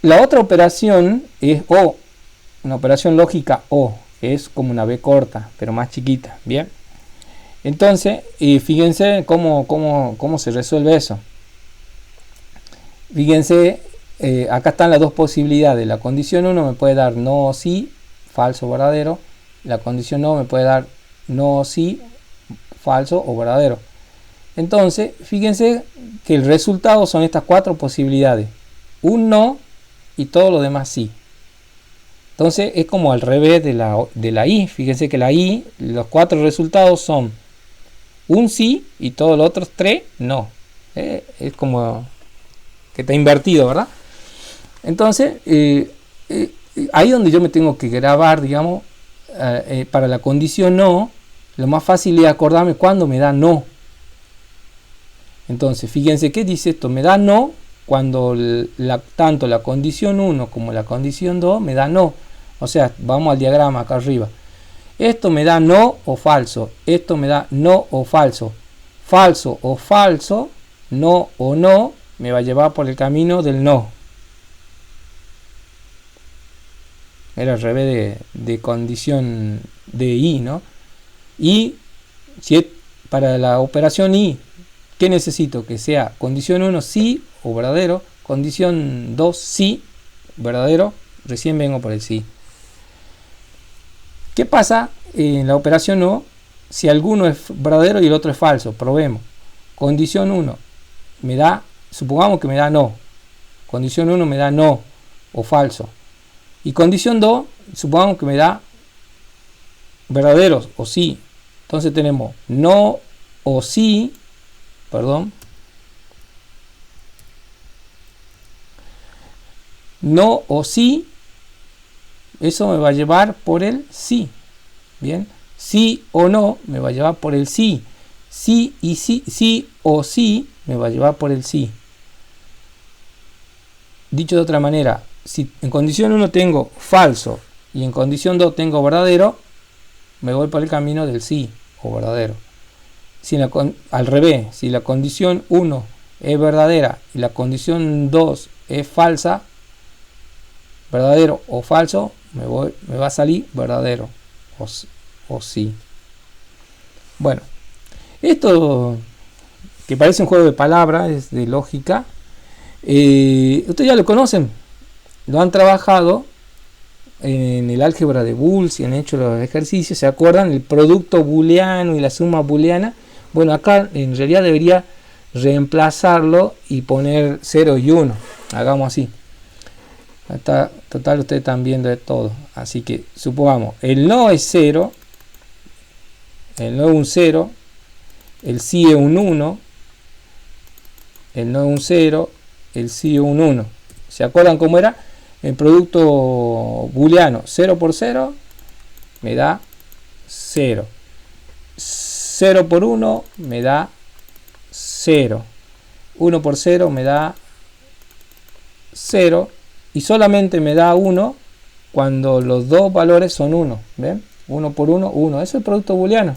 La otra operación es o, una operación lógica o, que es como una b corta, pero más chiquita. Bien. Entonces, fíjense cómo se resuelve eso. Fíjense, acá están las dos posibilidades. La condición 1 me puede dar no o sí, falso o verdadero. La condición no me puede dar no o sí, falso o verdadero. Entonces, fíjense que el resultado son estas cuatro posibilidades. Un no y todo lo demás sí. Entonces, es como al revés de la i. Fíjense que la i, los cuatro resultados son un sí y todos los otros tres no. Es como que está invertido, ¿verdad? Entonces, ahí donde yo me tengo que grabar, digamos, para la condición no, lo más fácil es acordarme cuando me da no. Entonces, fíjense qué dice esto, me da no cuando tanto la condición 1 como la condición 2 me da no. O sea, vamos al diagrama acá arriba. Esto me da no o falso, esto me da no o falso. Falso o falso, no o no, me va a llevar por el camino del no. Era al revés de condición de i, ¿no? Y si es para la operación i, ¿qué necesito? Que sea condición 1 sí o verdadero, condición 2 sí, verdadero, recién vengo por el sí. ¿Qué pasa en la operación no si alguno es verdadero y el otro es falso? Probemos. Condición 1 me da, supongamos que me da no. Condición 1 me da no o falso. Y condición 2, supongamos que me da verdaderos o sí. Entonces tenemos no o sí, no o sí, eso me va a llevar por el sí. Bien, sí o no me va a llevar por el sí. Sí y sí, sí o sí me va a llevar por el sí. Dicho de otra manera, si en condición 1 tengo falso y en condición 2 tengo verdadero, me voy por el camino del sí o verdadero. Si al revés, si la condición 1 es verdadera y la condición 2 es falsa, verdadero o falso, me va a salir verdadero o sí. Bueno, esto que parece un juego de palabras, es de lógica. Ustedes ya lo conocen, lo han trabajado en el álgebra de Boole, si han hecho los ejercicios, ¿se acuerdan? El producto booleano y la suma booleana. Bueno, acá en realidad debería reemplazarlo y poner 0 y 1. Hagamos así. Total, ustedes están viendo de todo. Así que supongamos, el no es 0, el no es un 0, el sí es un 1, el no es un 0, el sí es un 1. ¿Se acuerdan cómo era? El producto booleano, 0 por 0 me da 0. 0 por 1 me da 0. 1 por 0 me da 0. Y solamente me da 1 cuando los dos valores son 1. ¿Ven? 1 por 1, 1. Eso es el producto booleano.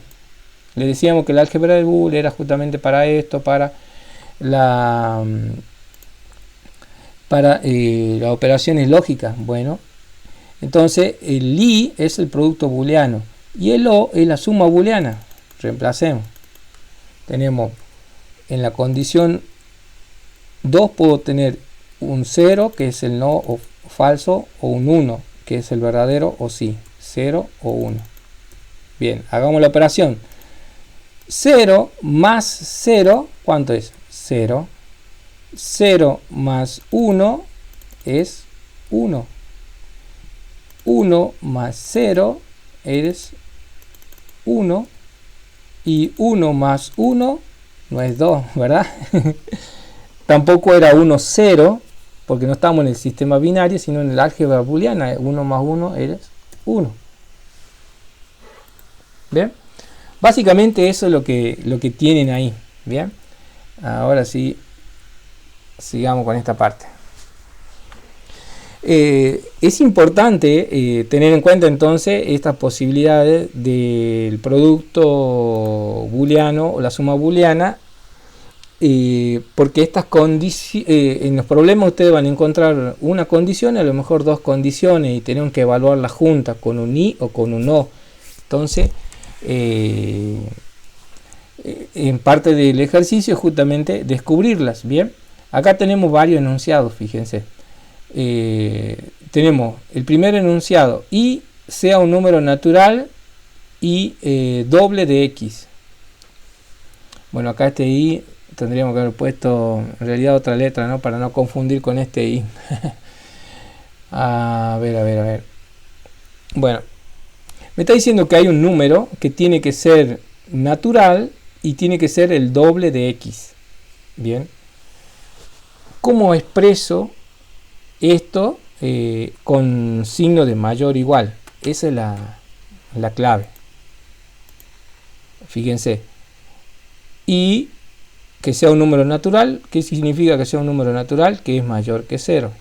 Le decíamos que el álgebra de Boole era justamente para esto, para las operaciones lógicas. Bueno, entonces el i es el producto booleano y el o es la suma booleana. Reemplacemos. Tenemos en la condición 2 puedo tener un 0 que es el no o falso o un 1 que es el verdadero o sí. 0 o 1. Bien, hagamos la operación. 0 más 0, ¿cuánto es? 0. 0 más 1 es 1. 1 más 0 es 1. Y 1 más 1 no es 2, ¿verdad? Tampoco era 1, 0, porque no estamos en el sistema binario, sino en el álgebra booleana. 1 más 1 es 1. Bien, básicamente eso es lo que tienen ahí. Bien, ahora sí, sigamos con esta parte. Es importante tener en cuenta entonces estas posibilidades del producto booleano o la suma booleana, porque estas en los problemas ustedes van a encontrar una condición, a lo mejor dos condiciones, y tienen que evaluarlas juntas con un y o con un o. Entonces, en parte del ejercicio es justamente descubrirlas. Bien, acá tenemos varios enunciados, fíjense. Tenemos el primer enunciado: y sea un número natural y doble de x. Bueno, acá este y tendríamos que haber puesto en realidad otra letra, ¿no? Para no confundir con este y. A ver. Bueno, me está diciendo que hay un número que tiene que ser natural y tiene que ser el doble de x. Bien, ¿cómo expreso esto con signo de mayor o igual? Esa es la clave. Fíjense, y que sea un número natural. ¿Qué significa que sea un número natural? Que es mayor que 0.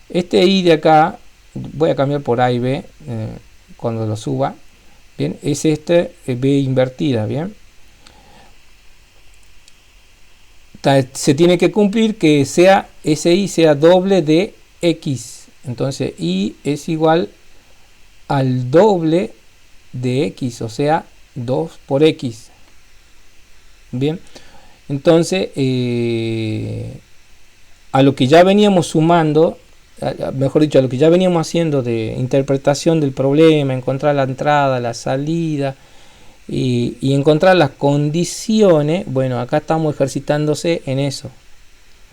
Este i de acá voy a cambiar por a y b cuando lo suba. Bien, es b invertida. Bien, se tiene que cumplir que ese i sea doble de x. Entonces i es igual al doble de x, o sea 2 por x. Bien, entonces a lo que ya veníamos sumando, mejor dicho, a lo que ya veníamos haciendo de interpretación del problema, encontrar la entrada, la salida y encontrar las condiciones. Bueno, acá estamos ejercitándose en eso,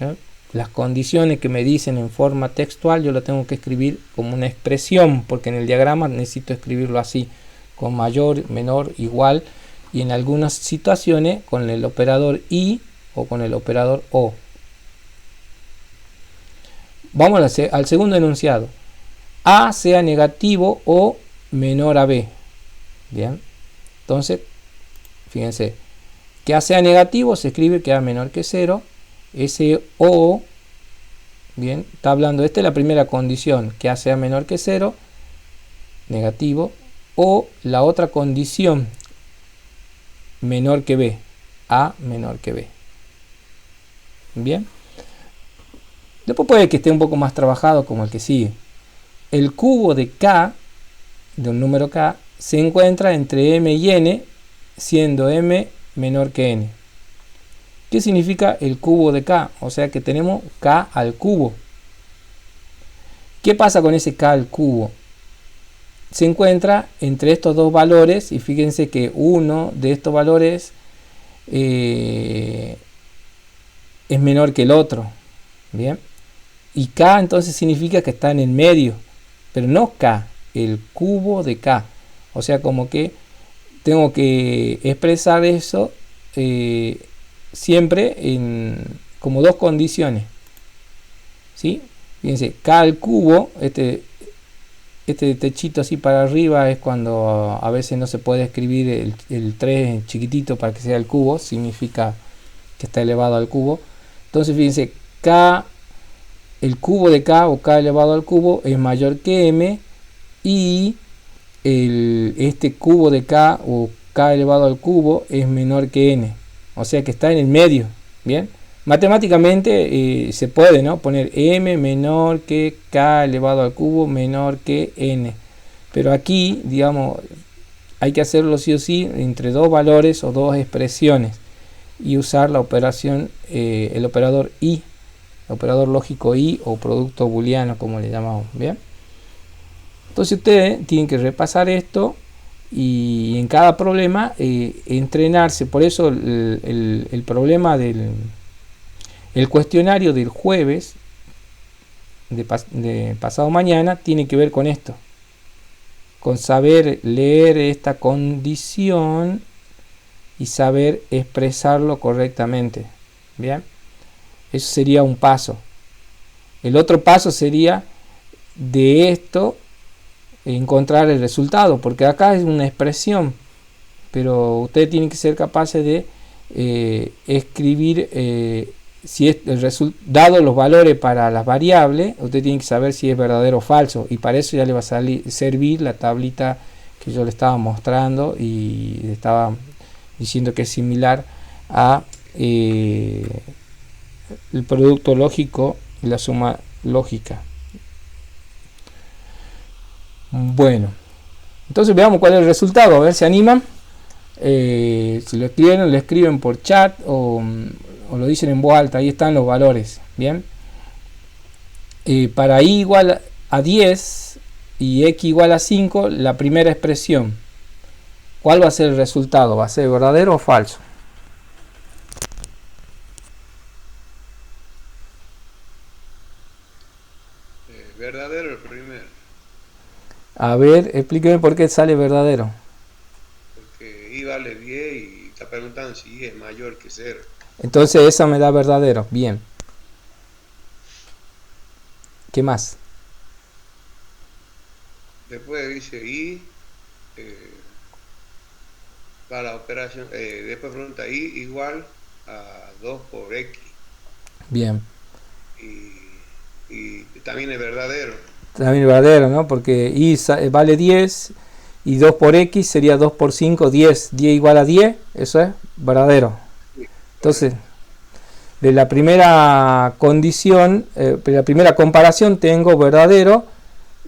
¿no? Las condiciones que me dicen en forma textual, yo lo tengo que escribir como una expresión, porque en el diagrama necesito escribirlo así, con mayor, menor, igual, y en algunas situaciones con el operador y o con el operador o. Vamos al segundo enunciado: a sea negativo o menor a b. Bien, entonces fíjense que a sea negativo se escribe que a menor que 0. Ese o, bien, está hablando, esta es la primera condición, que a sea menor que 0, negativo, o la otra condición, menor que b, a menor que b. Bien, después puede que esté un poco más trabajado como el que sigue. El cubo de k, de un número k, se encuentra entre m y n, siendo m menor que n. ¿Qué significa el cubo de k? O sea que tenemos k al cubo. ¿Qué pasa con ese k al cubo? Se encuentra entre estos dos valores, y fíjense que uno de estos valores es menor que el otro. Bien, y k entonces significa que está en el medio, pero no k, el cubo de k. O sea, como que tengo que expresar eso siempre como dos condiciones, ¿sí? Fíjense, k al cubo, este techito así para arriba es cuando a veces no se puede escribir el 3 chiquitito para que sea el cubo, significa que está elevado al cubo. Entonces fíjense, k, el cubo de k o k elevado al cubo es mayor que m, y este cubo de k o k elevado al cubo es menor que n, o sea que está en el medio. Bien, matemáticamente se puede, ¿no?, poner m menor que k elevado al cubo menor que n, pero aquí, digamos, hay que hacerlo sí o sí entre dos valores o dos expresiones y usar la operación, el operador y, operador lógico y o producto booleano, como le llamamos. Bien, entonces ustedes tienen que repasar esto y en cada problema entrenarse. Por eso el problema el cuestionario del jueves de pasado mañana tiene que ver con esto, con saber leer esta condición y saber expresarlo correctamente. Bien, eso sería un paso. El otro paso sería de esto encontrar el resultado, porque acá es una expresión, pero ustedes tienen que ser capaces de escribir, si es dado los valores para las variables, ustedes tienen que saber si es verdadero o falso, y para eso ya le va a servir la tablita que yo le estaba mostrando y le estaba diciendo que es similar a el producto lógico y la suma lógica. Bueno, entonces veamos cuál es el resultado, a ver si animan. Si lo escriben por chat o lo dicen en voz alta. Ahí están los valores. Bien, para i igual a 10 y x igual a 5, la primera expresión, ¿cuál va a ser el resultado? ¿Va a ser verdadero o falso? Verdadero el primero. A ver, explíqueme por qué sale verdadero. Porque i vale 10 y está preguntando si i es mayor que 0. Entonces esa me da verdadero. Bien. ¿Qué más? Después dice i para la operación, después pregunta i igual a 2 por x. Bien. Y también es verdadero. También es verdadero, ¿no? Porque i vale 10 y 2 por x sería 2 por 5, 10. 10 igual a 10, eso es verdadero. Entonces, de la primera condición, de la primera comparación tengo verdadero,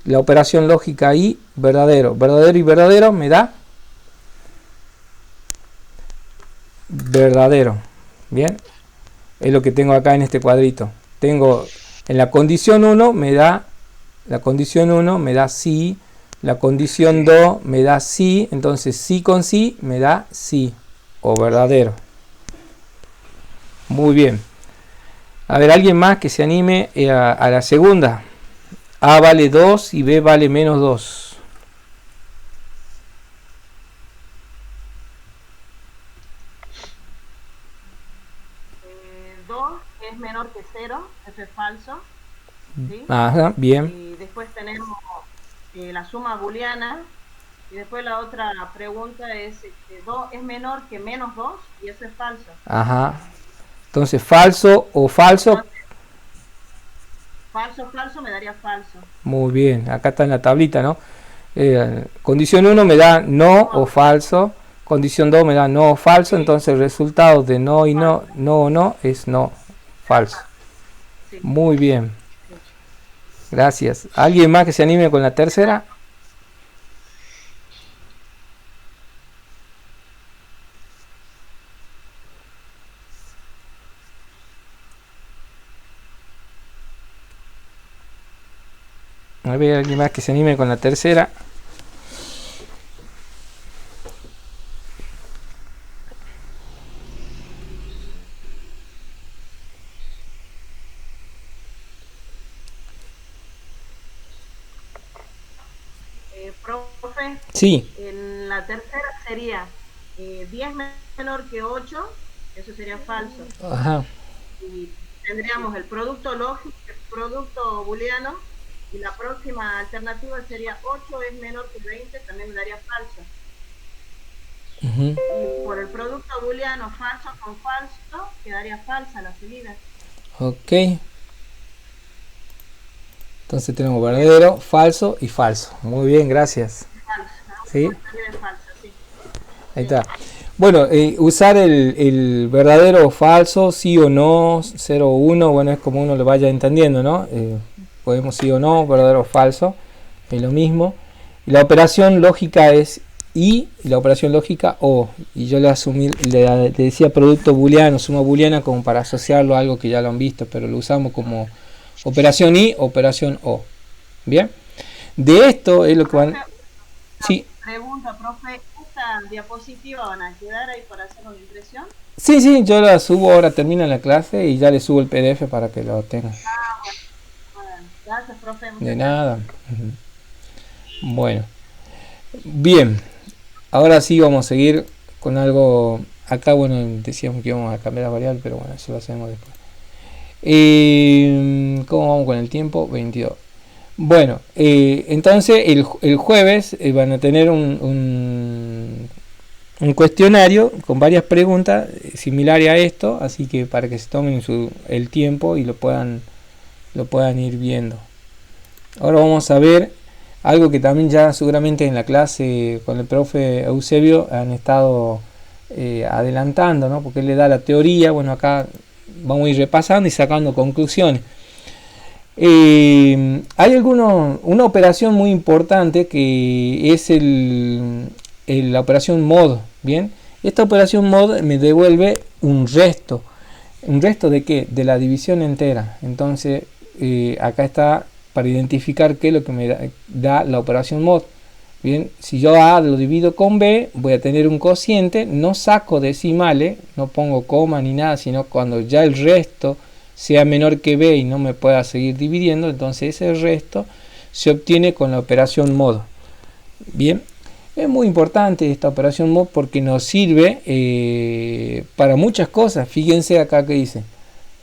la operación lógica y verdadero. Verdadero y verdadero me da verdadero. Bien, es lo que tengo acá en este cuadrito. Tengo en la condición 1 me da, la condición 1 me da sí, la condición 2 me da sí, entonces sí con sí me da sí o verdadero. Muy bien. A ver, alguien más que se anime a la segunda. A vale 2 y B vale menos 2. Es menor que 0, eso es falso. ¿Sí? Ajá, bien. Y después tenemos la suma booleana. Y después la otra pregunta es 2 es menor que menos 2 y eso es falso. Ajá. Entonces, falso o falso. Entonces, falso me daría falso. Muy bien, acá está en la tablita, ¿no? Condición 1 me da no o falso. Condición 2 me da no o falso. Sí. Entonces el resultado de no y no o no es no, falso. Sí. Muy bien. Gracias. ¿Alguien más que se anime con la tercera? A ver, alguien más que se anime con la tercera. Profe, sí. En la tercera sería 10 menor que 8, eso sería falso. Ajá. Y tendríamos el producto lógico, el producto booleano, y la próxima alternativa sería 8 es menor que 20, también me daría falso. Y por el producto booleano falso con falso, quedaría falsa la salida. Ok. Entonces tenemos verdadero, falso y falso. Muy bien, gracias. Falso, ¿no? ¿Sí? Es falso, sí. Ahí está. Bueno, usar el verdadero o falso, sí o no, 0 o 1, bueno, es como uno lo vaya entendiendo, ¿no? Podemos sí o no, verdadero o falso, es lo mismo. Y la operación lógica es y la operación lógica o. Y yo le decía producto booleano, suma booleana, como para asociarlo a algo que ya lo han visto, pero lo usamos como operación y, operación o. Bien. De esto es lo que van. Sí. Pregunta, profe, ¿esta diapositiva van a quedar ahí para hacer una impresión? Sí, sí, yo la subo ahora, termina la clase y ya le subo el PDF para que lo tengan. Bueno, gracias, profe. De nada. Bueno. Bien. Ahora sí vamos a seguir con algo. Acá, bueno, decíamos que íbamos a cambiar la variable, pero bueno, eso lo hacemos después. ¿Cómo vamos con el tiempo? 22. Bueno, entonces el jueves van a tener un cuestionario con varias preguntas similares a esto, así que para que se tomen el tiempo y lo puedan ir viendo. Ahora vamos a ver algo que también ya seguramente en la clase con el profe Eusebio han estado adelantando, ¿no? Porque él le da la teoría. Bueno, acá vamos a ir repasando y sacando conclusiones. Hay una operación muy importante que es la operación mod. Bien, esta operación mod me devuelve un resto. ¿Un resto de qué? De la división entera. Entonces acá está para identificar qué es lo que me da la operación mod. Bien, si yo A lo divido con B, voy a tener un cociente. No saco decimales, no pongo coma ni nada, sino cuando ya el resto sea menor que B y no me pueda seguir dividiendo, entonces ese resto se obtiene con la operación mod. Bien, es muy importante esta operación mod porque nos sirve para muchas cosas. Fíjense acá que dice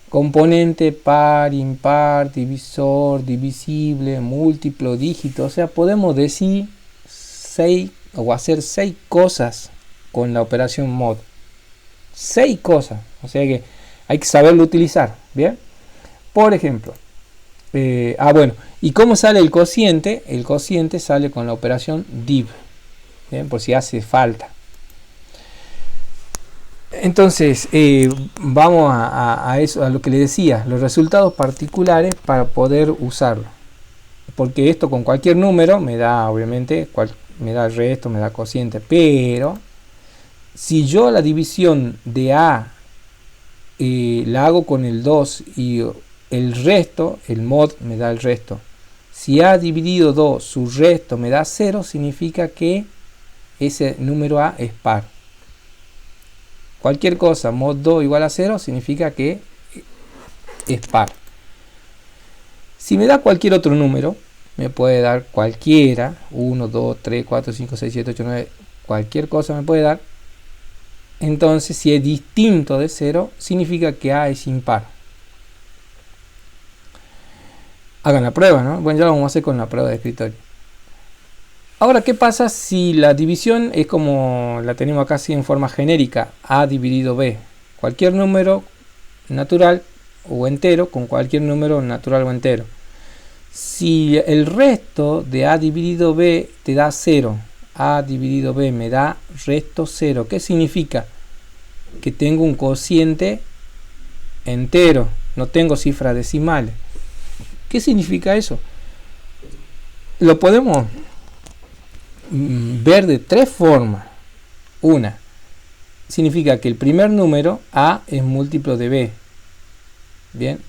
componente, par, impar, divisor, divisible, múltiplo, dígito. O sea, podemos decir 6 o hacer 6 cosas con la operación mod. 6 cosas. O sea que hay que saberlo utilizar. Bien. Por ejemplo. Bueno. ¿Y cómo sale el cociente? El cociente sale con la operación div. Bien, por si hace falta. Entonces, vamos a eso, a lo que le decía, los resultados particulares para poder usarlo. Porque esto con cualquier número me da, obviamente, me da resto, me da cociente. Pero, si yo la división de A la hago con el 2 y el resto, el mod me da el resto. Si A dividido 2, su resto me da 0, significa que ese número A es par. Cualquier cosa, mod 2 igual a 0, significa que es par. Si me da cualquier otro número, me puede dar cualquiera, 1, 2, 3, 4, 5, 6, 7, 8, 9, cualquier cosa me puede dar. Entonces, si es distinto de 0, significa que A es impar. Hagan la prueba, ¿no? Bueno, ya lo vamos a hacer con la prueba de escritorio. Ahora, ¿qué pasa si la división es como la tenemos acá así en forma genérica? A dividido B. Cualquier número natural o entero con cualquier número natural o entero. Si el resto de A dividido B te da 0, A dividido B me da resto 0. ¿Qué significa? Que tengo un cociente entero, no tengo cifras decimales. ¿Qué significa eso? Lo podemos ver de 3 formas. Una, significa que el primer número A es múltiplo de B. Bien,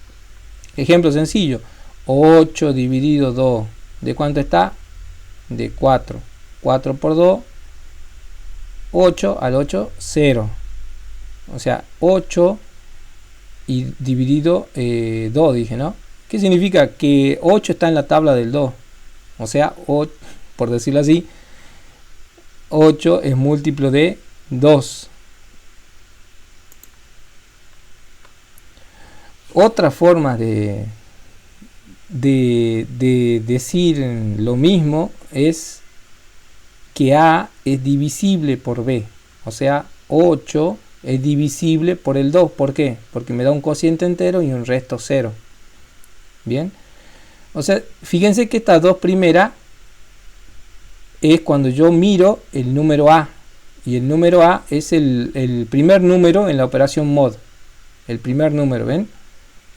ejemplo sencillo, 8 dividido 2, ¿de cuánto está? De 4. 4 por 2, 8, al 8, 0. O sea, 8 y dividido 2, dije, ¿no? ¿Qué significa? Que 8 está en la tabla del 2. O sea, 8, por decirlo así, 8 es múltiplo de 2. Otra forma de decir lo mismo es que A es divisible por B. O sea, 8 es divisible por el 2. ¿Por qué? Porque me da un cociente entero y un resto 0. Bien. O sea, fíjense que estas dos primeras es cuando yo miro el número A. Y el número A es el primer número en la operación mod. El primer número, ¿ven?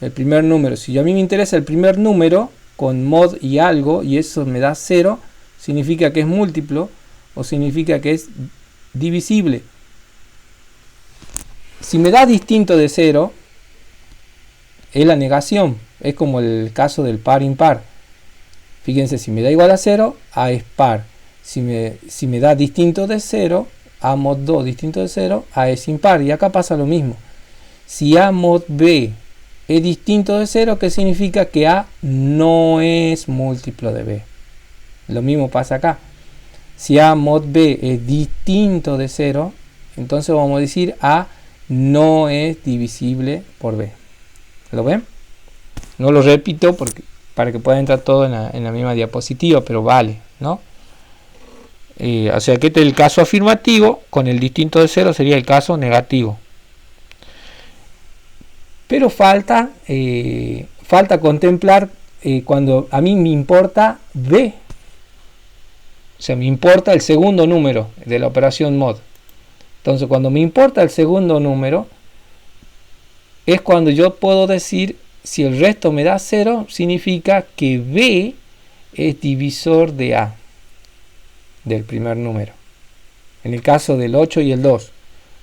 El primer número. Si a mí me interesa el primer número con mod y algo y eso me da 0, significa que es múltiplo o significa que es divisible. Si me da distinto de 0, es la negación. Es como el caso del par impar. Fíjense, si me da igual a 0, A es par. Si me da distinto de 0, A mod 2 distinto de 0, A es impar. Y acá pasa lo mismo. Si A mod B es distinto de 0, ¿qué significa? Que A no es múltiplo de B. Lo mismo pasa acá. Si A mod B es distinto de 0, entonces vamos a decir A no es divisible por B. ¿Lo ven? No lo repito porque para que pueda entrar todo en la misma diapositiva, pero vale, ¿no? O sea que este es el caso afirmativo, con el distinto de 0 sería el caso negativo. Pero falta contemplar cuando a mí me importa B. O sea, me importa el segundo número de la operación mod. Entonces, cuando me importa el segundo número, es cuando yo puedo decir, si el resto me da 0, significa que B es divisor de A, del primer número. En el caso del 8 y el 2.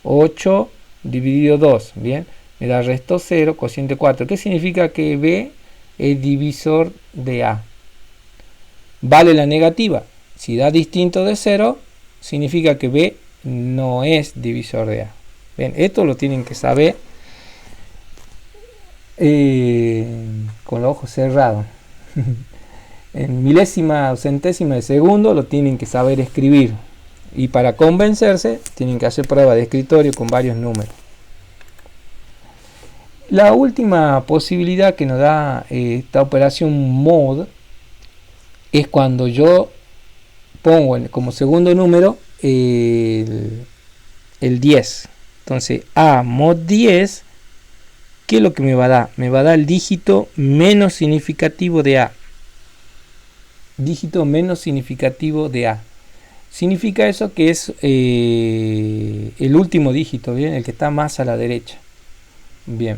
8 dividido 2, ¿bien? Me da resto 0, cociente 4. ¿Qué significa que B es divisor de A? Vale la negativa. Si da distinto de 0, significa que B no es divisor de A. Bien, esto lo tienen que saber con los ojos cerrados. En milésima o centésima de segundo lo tienen que saber escribir. Y para convencerse, tienen que hacer prueba de escritorio con varios números. La última posibilidad que nos da esta operación mod es cuando yo pongo como segundo número el 10. Entonces A mod 10, ¿qué es lo que me va a dar? Me va a dar el dígito menos significativo de A. Dígito menos significativo de A. Significa eso que es el último dígito, ¿bien? El que está más a la derecha. Bien.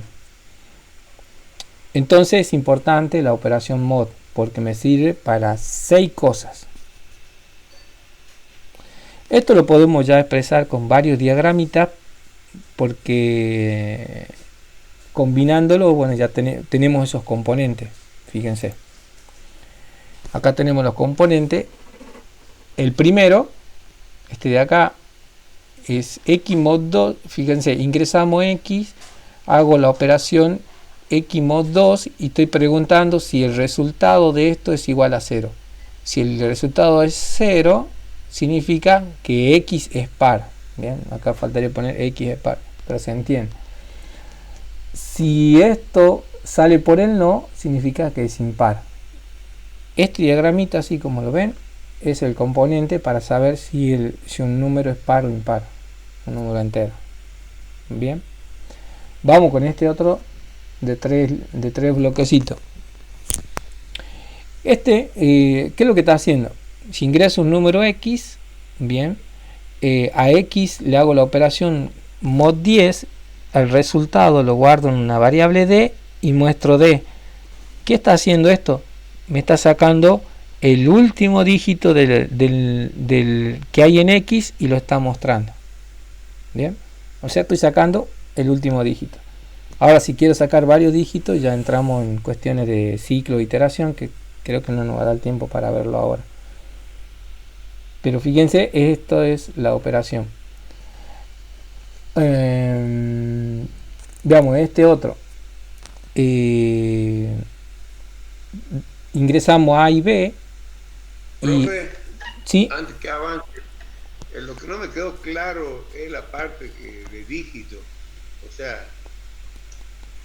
Entonces es importante la operación mod porque me sirve para 6 cosas. Esto lo podemos ya expresar con varios diagramitas porque combinándolo, bueno, ya tenemos esos componentes. Fíjense. Acá tenemos los componentes. El primero, este de acá, es x mod 2. Fíjense, ingresamos x, hago la operación x mod 2 y estoy preguntando si el resultado de esto es igual a 0. Si el resultado es 0, significa que x es par. Bien, acá faltaría poner x es par, pero se entiende. Si esto sale por el no, significa que es impar. Este diagramita, así como lo ven, es el componente para saber si un número es par o impar, un número entero. Bien, vamos con este otro de tres bloquecitos. ¿Qué es lo que está haciendo? Si ingreso un número x, bien, a x le hago la operación mod 10, el resultado lo guardo en una variable d y muestro d. ¿Qué está haciendo esto? Me está sacando el último dígito del que hay en x y lo está mostrando. Bien, o sea, estoy sacando el último dígito. Ahora, si quiero sacar varios dígitos, ya entramos en cuestiones de ciclo e iteración, que creo que no nos va a dar tiempo para verlo ahora. Pero fíjense, esto es la operación. Veamos este otro. Ingresamos A y B. Profe, ¿sí? Antes que avance, lo que no me quedó claro es la parte de dígito. O sea,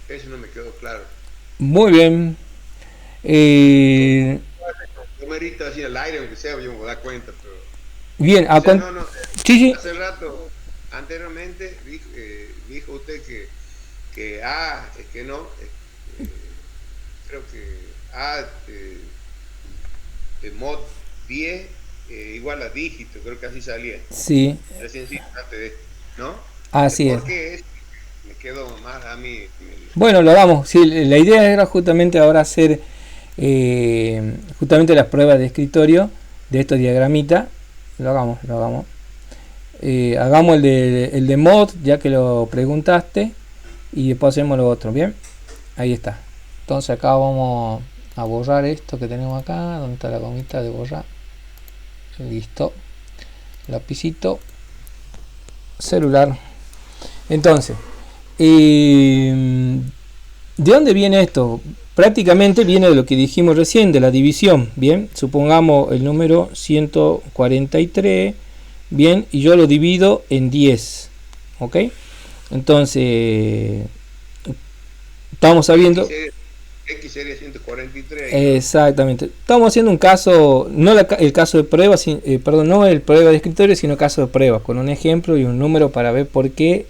eso no me quedó claro. Muy bien. Numerito así al aire, aunque sea, yo me voy a dar cuenta. Pero... Bien, o sea, sí. Hace rato, anteriormente, dijo usted que A, es que no, creo que A de mod 10 igual a dígito, creo que así salía. Sí. Recién sí, antes de, ¿no? Así es. ¿Por qué me quedó más a mí? Bueno, lo hagamos. Sí, la idea era justamente ahora hacer justamente las pruebas de escritorio de estos diagramitas. Lo hagamos. Hagamos el de mod, ya que lo preguntaste, y después hacemos lo otro. Bien, ahí está. Entonces acá vamos a borrar esto que tenemos acá. ¿Dónde está la gomita de borrar? Listo. Lapicito. Celular. Entonces, ¿de dónde viene esto? Prácticamente viene de lo que dijimos recién, de la división. Bien, supongamos el número 143. Bien, y yo lo divido en 10. ¿Ok? Entonces, estamos sabiendo... X sería 143. Exactamente. Estamos haciendo un caso, no el caso de prueba, perdón, no el prueba de escritorio, sino caso de prueba, con un ejemplo y un número para ver por qué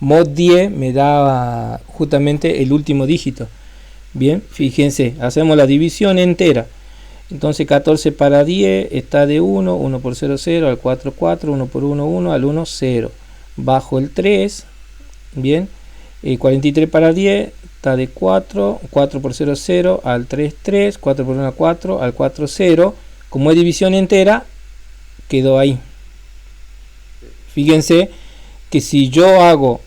mod 10 me da justamente el último dígito. Bien, fíjense, hacemos la división entera. Entonces 14 para 10 está de 1, 1 por 0, 0, al 4, 4, 1 por 1, 1, al 1, 0. Bajo el 3, bien, 43 para 10 está de 4, 4 por 0, 0, al 3, 3, 4 por 1, 4, al 4, 0. Como es división entera, quedó ahí. Fíjense que si yo hago,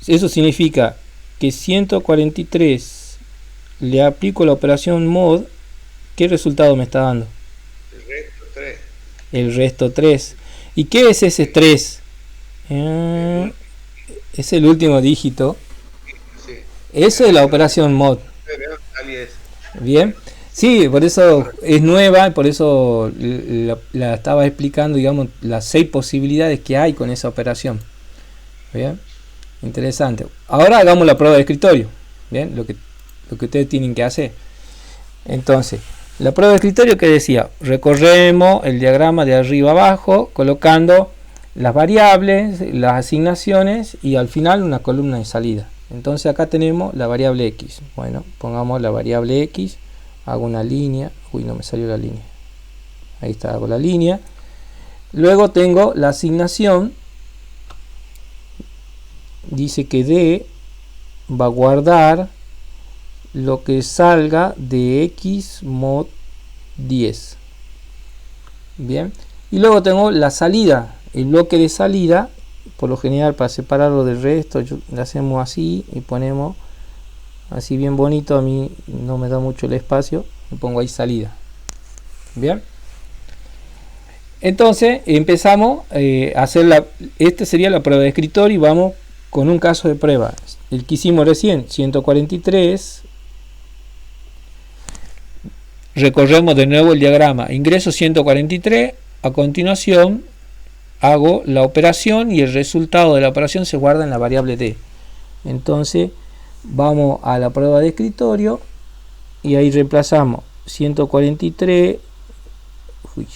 eso significa que 143 le aplico la operación mod, ¿qué resultado me está dando? El resto 3. El resto 3. ¿Y qué es ese 3? Es el último dígito. Sí. Eso es la operación mod. Bien. Sí, por eso es nueva, por eso la estaba explicando, digamos, las 6 posibilidades que hay con esa operación. Bien. Interesante. Ahora hagamos la prueba de escritorio. Bien, lo que ustedes tienen que hacer. Entonces, la prueba de escritorio que decía, recorremos el diagrama de arriba abajo, colocando las variables, las asignaciones y al final una columna de salida. Entonces acá tenemos la variable x. Bueno, pongamos la variable x, hago una línea, uy, no me salió la línea. Ahí está, hago la línea. Luego tengo la asignación, dice que D va a guardar lo que salga de x mod 10. Bien, y luego tengo la salida, el bloque de salida. Por lo general, para separarlo del resto, lo hacemos así y ponemos así bien bonito. A mí no me da mucho el espacio, me pongo ahí salida. Bien, entonces empezamos a hacer esta sería la prueba de escritorio y vamos con un caso de prueba, el que hicimos recién, 143. Recorremos de nuevo el diagrama, ingreso 143, a continuación hago la operación y el resultado de la operación se guarda en la variable D. Entonces vamos a la prueba de escritorio y ahí reemplazamos 143, uy,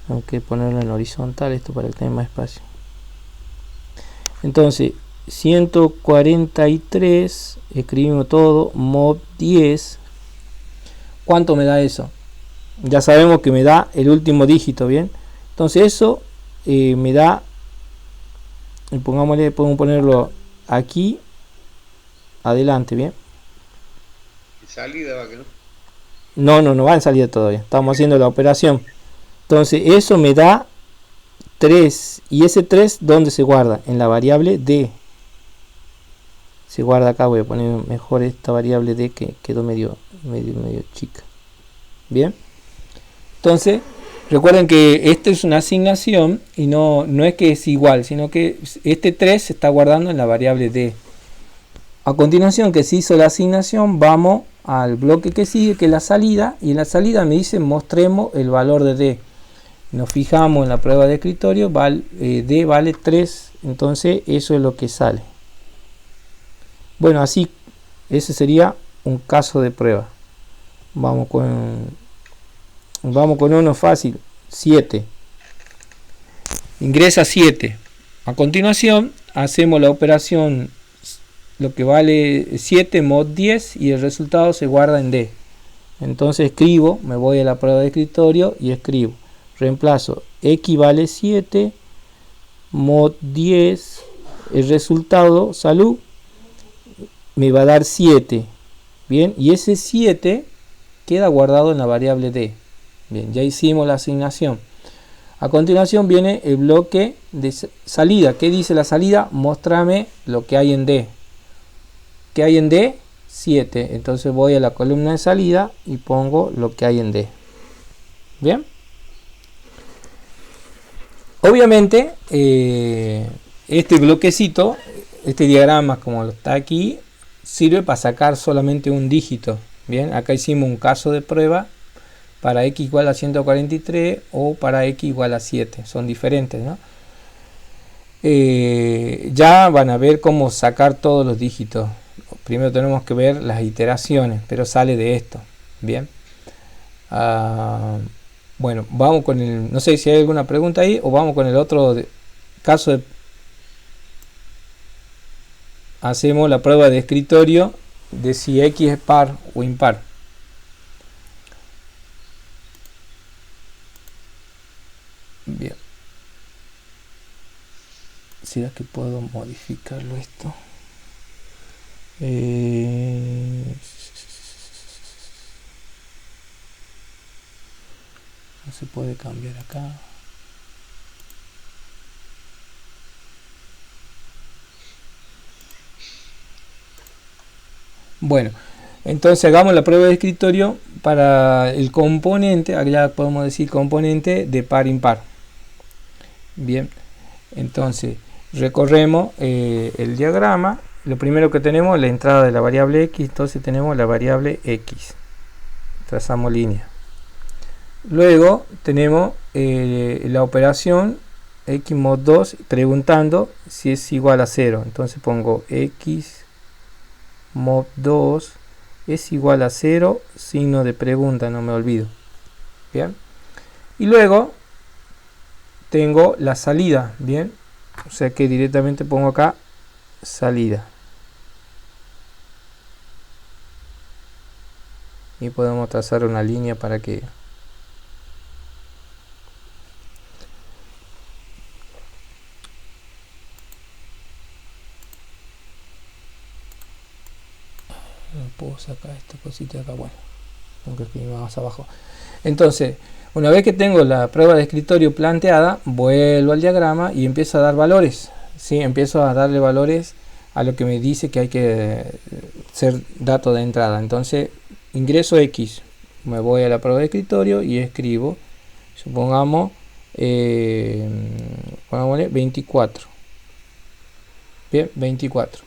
tengo que ponerlo en horizontal esto para que tenga más espacio. Entonces 143, escribimos todo, mod 10. ¿Cuánto me da eso? Ya sabemos que me da el último dígito, ¿bien? Entonces eso me da, pongámosle, podemos ponerlo aquí, adelante, ¿bien? ¿Salida va que no? No va en salida todavía, estamos haciendo la operación. Entonces eso me da 3, y ese 3, ¿dónde se guarda? En la variable D. Se guarda acá, voy a poner mejor esta variable D que quedó medio chica. Bien, entonces recuerden que esta es una asignación y no es que es igual, sino que este 3 se está guardando en la variable D. A continuación que se hizo la asignación, vamos al bloque que sigue, que es la salida, y en la salida me dice mostremos el valor de D. Nos fijamos en la prueba de escritorio, D vale 3, entonces eso es lo que sale. Bueno, así, ese sería un caso de prueba. Vamos con uno fácil, 7. Ingresa 7. A continuación, hacemos la operación, lo que vale 7 mod 10 y el resultado se guarda en D. Entonces escribo, me voy a la prueba de escritorio y escribo. Reemplazo, x vale 7, mod 10, el resultado, salud, me va a dar 7. Bien, y ese 7 queda guardado en la variable D. Bien, ya hicimos la asignación. A continuación viene el bloque de salida. ¿Qué dice la salida? Móstrame lo que hay en D. ¿Qué hay en D? 7. Entonces voy a la columna de salida y pongo lo que hay en D. Bien. Obviamente, este bloquecito, este diagrama como lo está aquí, sirve para sacar solamente un dígito. Bien, acá hicimos un caso de prueba para x igual a 143 o para x igual a 7. Son diferentes, ¿no? Ya van a ver cómo sacar todos los dígitos. Primero tenemos que ver las iteraciones, pero sale de esto. Bien. Bueno, vamos con el... No sé si hay alguna pregunta ahí o vamos con el otro caso de... Hacemos la prueba de escritorio de si X es par o impar. Bien. ¿Será que puedo modificarlo esto? No se puede cambiar acá. Bueno, entonces hagamos la prueba de escritorio para el componente, acá podemos decir componente de par impar. Bien, entonces recorremos el diagrama. Lo primero que tenemos es la entrada de la variable x, entonces tenemos la variable x. Trazamos línea. Luego tenemos la operación x mod 2 preguntando si es igual a 0. Entonces pongo x mod 2 es igual a 0, signo de pregunta, no me olvido. Bien. Y luego tengo la salida, bien. O sea que directamente pongo acá salida. Y podemos trazar una línea para que puedo sacar esta cosita de acá. Bueno, tengo que escribir más abajo. Entonces, una vez que tengo la prueba de escritorio planteada, vuelvo al diagrama y empiezo a dar valores. ¿Sí? Empiezo a darle valores a lo que me dice que hay que ser dato de entrada. Entonces, ingreso X, me voy a la prueba de escritorio y escribo, supongamos, pongámosle 24. Bien, 24.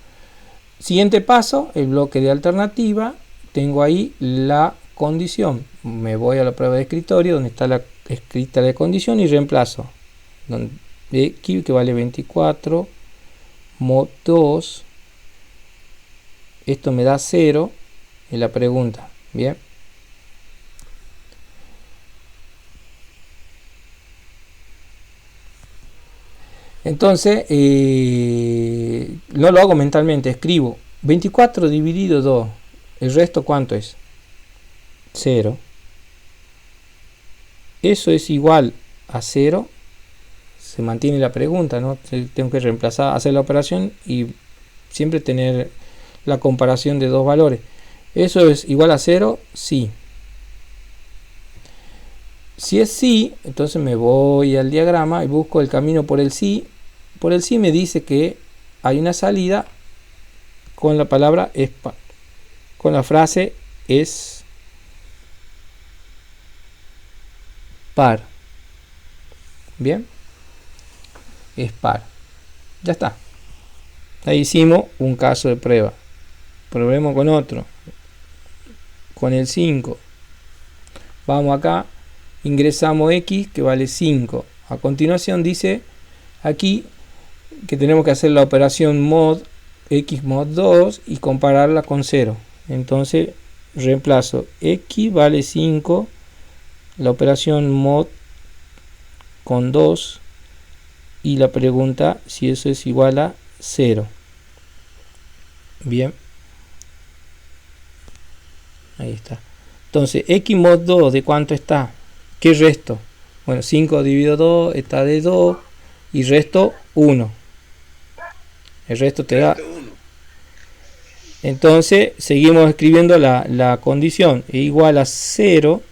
Siguiente paso, el bloque de alternativa. Tengo ahí la condición. Me voy a la prueba de escritorio donde está la escrita de condición y reemplazo. X que vale 24 mod 2. Esto me da 0 en la pregunta. Bien. Entonces, no lo hago mentalmente, escribo 24 dividido 2. ¿El resto cuánto es? 0. Eso es igual a 0. Se mantiene la pregunta, ¿no? Tengo que reemplazar, hacer la operación y siempre tener la comparación de dos valores. ¿Eso es igual a 0? Sí. Si es sí, entonces me voy al diagrama y busco el camino por el sí. Por el sí me dice que hay una salida con la palabra es con la frase es par. Bien. Es par. Ya está. Ahí hicimos un caso de prueba. Probemos con otro. Con el 5. Vamos acá. Ingresamos X que vale 5. A continuación dice aquí que tenemos que hacer la operación mod X mod 2 y compararla con 0. Entonces reemplazo X vale 5. La operación mod con 2. Y la pregunta si eso es igual a 0. Bien. Ahí está. Entonces, X mod 2, ¿de cuánto está? ¿Qué resto? Bueno, 5 dividido 2 está de 2 y resto 1. El resto te da... Entonces, seguimos escribiendo la condición. Es igual a 0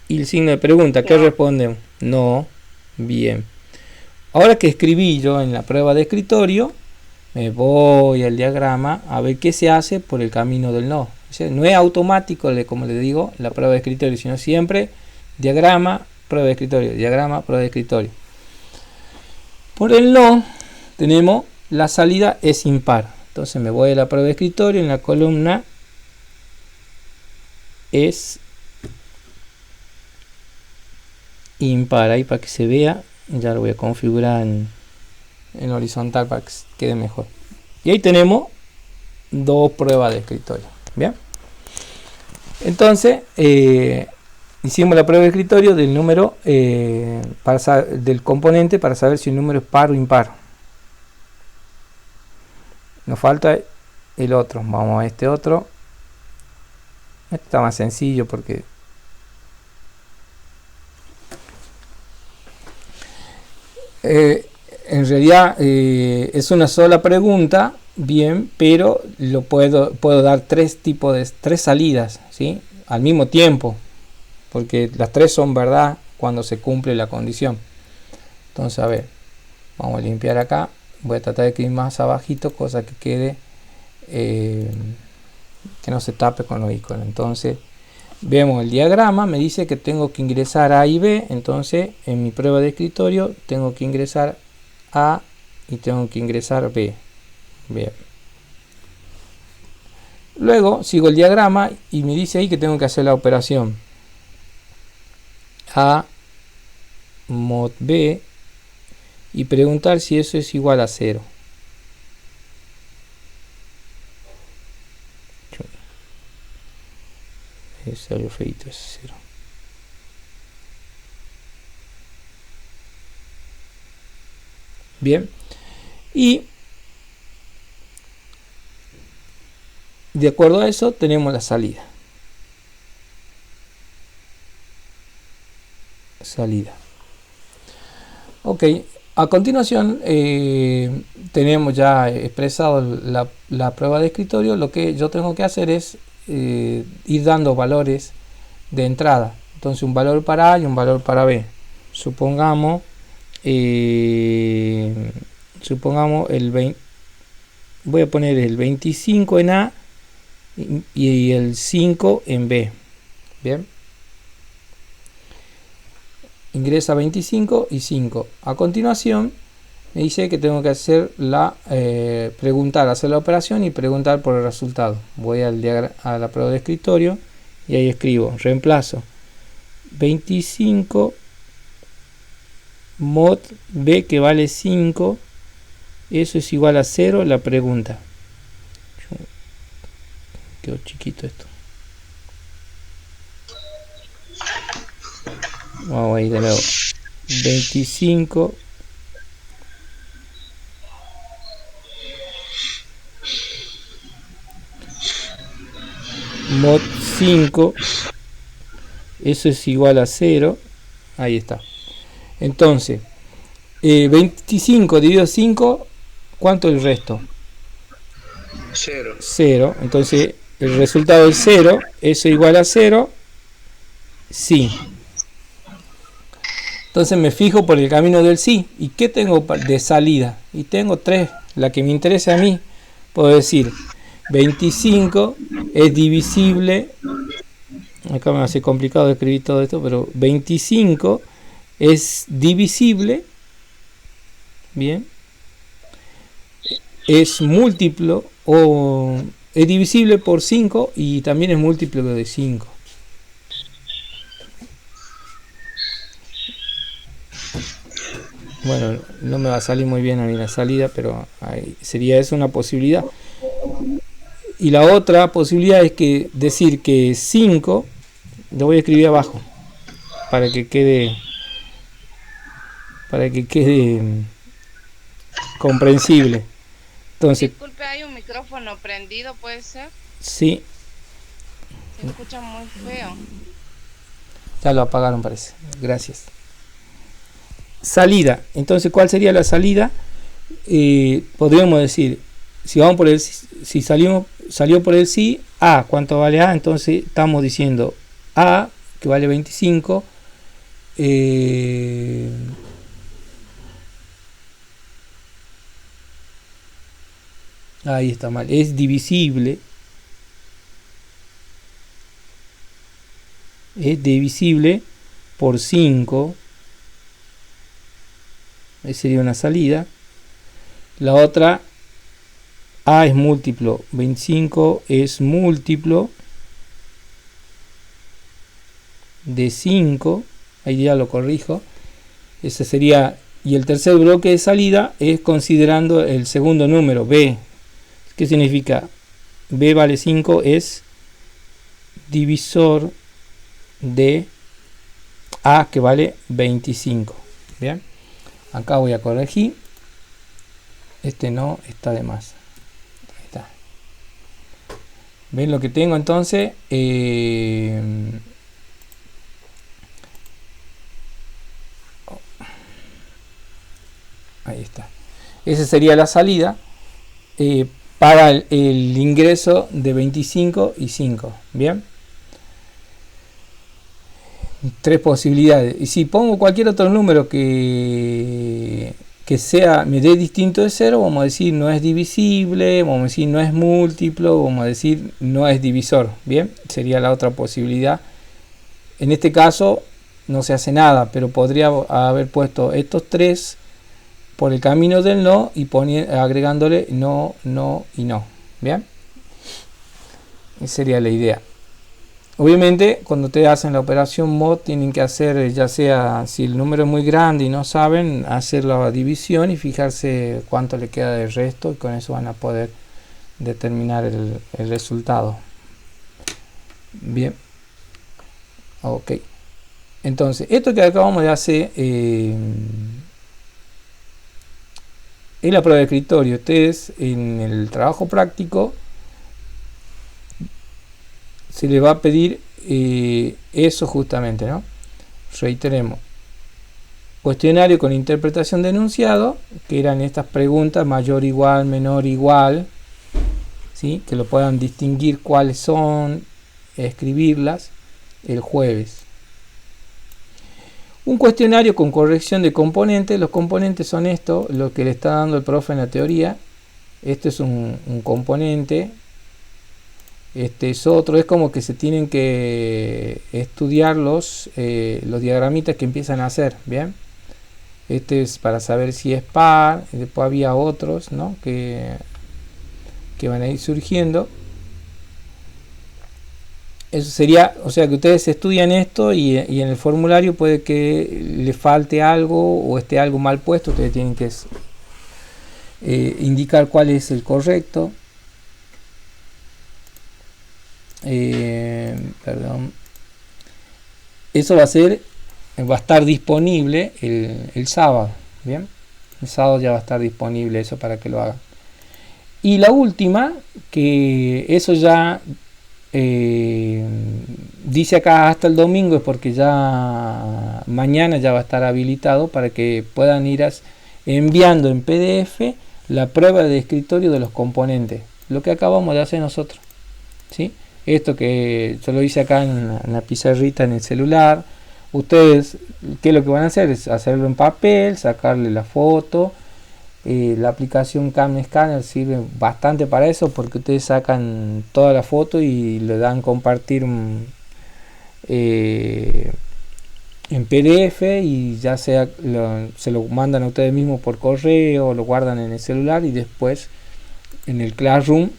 y el signo de pregunta. ¿Qué respondemos? No. Bien. Ahora que escribí yo en la prueba de escritorio, me voy al diagrama a ver qué se hace por el camino del no. O sea, no es automático, como le digo, la prueba de escritorio, sino siempre diagrama, prueba de escritorio, diagrama, prueba de escritorio. Por el no, tenemos la salida es impar. Entonces me voy a la prueba de escritorio, en la columna es impar, ahí para que se vea. Ya lo voy a configurar en horizontal para que quede mejor. Y ahí tenemos 2 pruebas de escritorio. Bien, entonces hicimos la prueba de escritorio del número del componente para saber si el número es par o impar. Nos falta el otro. Vamos a este otro. Este está más sencillo porque en realidad es una sola pregunta, bien, pero puedo dar tres salidas, ¿sí? Al mismo tiempo, porque las tres son verdad cuando se cumple la condición. Entonces, a ver, vamos a limpiar acá. Voy a tratar de escribir más abajito, cosa que quede que no se tape con los iconos. Entonces vemos el diagrama, me dice que tengo que ingresar A y B. Entonces en mi prueba de escritorio tengo que ingresar A y tengo que ingresar B. Bien. Luego sigo el diagrama y me dice ahí que tengo que hacer la operación A mod B y preguntar si eso es igual a 0. Salió feito ese 0. Bien, y de acuerdo a eso tenemos la salida. Ok, a continuación tenemos ya expresado la prueba de escritorio. Lo que yo tengo que hacer es ir dando valores de entrada. Entonces un valor para A y un valor para B. Supongamos el 20, voy a poner el 25 en A y el 5 en B. Bien, ingresa 25 y 5. A continuación me dice que tengo que hacer hacer la operación y preguntar por el resultado. Voy a la prueba de escritorio y ahí escribo, reemplazo 25 mod B que vale 5, eso es igual a 0, la pregunta. Quedó chiquito esto. Vamos a ir de nuevo. 25 mod 5, eso es igual a 0. Ahí está. Entonces 25 dividido 5, ¿cuánto es el resto? 0. Entonces el resultado es 0. Eso igual a 0. Sí. Entonces me fijo por el camino del sí. ¿Y qué tengo de salida? Y tengo 3. La que me interesa a mí. Puedo decir 25 es divisible. Acá me hace complicado escribir todo esto, pero 25 es divisible. Bien. Es múltiplo o es divisible por 5 y también es múltiplo de 5. Bueno, no me va a salir muy bien a mí la salida, pero ahí sería eso una posibilidad. Y la otra posibilidad es que decir que 5 lo voy a escribir abajo para que quede comprensible. Entonces, disculpe, hay un micrófono prendido, ¿puede ser? Sí. Se escucha muy feo. Ya lo apagaron, parece. Gracias. Salida. Entonces, ¿cuál sería la salida? Podríamos decir, si vamos por si salió por el sí, A, ¿cuánto vale A? Entonces estamos diciendo A, que vale 25, ahí está mal, es divisible por 5. Esa sería una salida. La otra, A es múltiplo, 25 es múltiplo de 5, ahí ya lo corrijo. Ese sería, y el tercer bloque de salida es considerando el segundo número, B. ¿Qué significa? B vale 5 es divisor de A, que vale 25. Bien, acá voy a corregir, este no está de más. Ahí está. ¿Ven lo que tengo entonces? Ahí está. Esa sería la salida para el ingreso de 25 y 5. Bien. Tres posibilidades. Y si pongo cualquier otro número que sea, me dé distinto de 0, vamos a decir no es divisible, vamos a decir no es múltiplo, vamos a decir no es divisor. Bien, sería la otra posibilidad. En este caso no se hace nada, pero podría haber puesto estos tres por el camino del no y agregándole no, no y no. Bien, esa sería la idea. Obviamente cuando ustedes hacen la operación mod tienen que hacer, ya sea si el número es muy grande y no saben, hacer la división y fijarse cuánto le queda del resto, y con eso van a poder determinar el resultado. Bien, ok. Entonces esto que acabamos de hacer es la prueba de escritorio. Ustedes en el trabajo práctico se le va a pedir eso justamente, ¿no? Reiteremos. Cuestionario con interpretación de enunciado, que eran estas preguntas: mayor, igual, menor, igual, ¿sí? Que lo puedan distinguir cuáles son, escribirlas el jueves. Un cuestionario con corrección de componentes. Los componentes son esto, lo que le está dando el profe en la teoría. Este es un componente. Este es otro. Es como que se tienen que estudiar los diagramitas que empiezan a hacer. Bien, este es para saber si es par. Después había otros, ¿no? que van a ir surgiendo. Eso sería, o sea que ustedes estudian esto y en el formulario puede que le falte algo o esté algo mal puesto. Ustedes tienen que indicar cuál es el correcto. Perdón. Eso va a estar disponible el sábado. Bien, el sábado ya va a estar disponible eso para que lo hagan. Y la última, que eso ya dice acá hasta el domingo, es porque ya mañana ya va a estar habilitado para que puedan ir enviando en PDF la prueba de escritorio de los componentes, lo que acabamos de hacer nosotros, ¿sí? Esto que yo lo hice acá en la pizarrita en el celular. Ustedes, ¿qué es lo que van a hacer? Es hacerlo en papel, sacarle la foto. La aplicación Cam Scanner sirve bastante para eso, porque ustedes sacan toda la foto y le dan compartir en PDF, y ya sea se lo mandan a ustedes mismos por correo, o lo guardan en el celular y después en el Classroom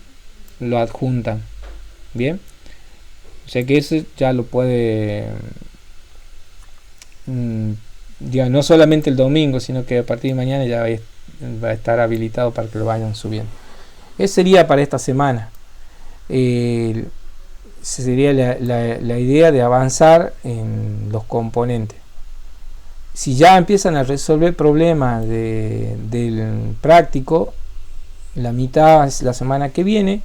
lo adjuntan. Bien, o sea que eso ya lo puede ya no solamente el domingo, sino que a partir de mañana ya va a estar habilitado para que lo vayan subiendo. Eso sería para esta semana. Sería la idea de avanzar en los componentes. Si ya empiezan a resolver problemas del práctico, la mitad es la semana que viene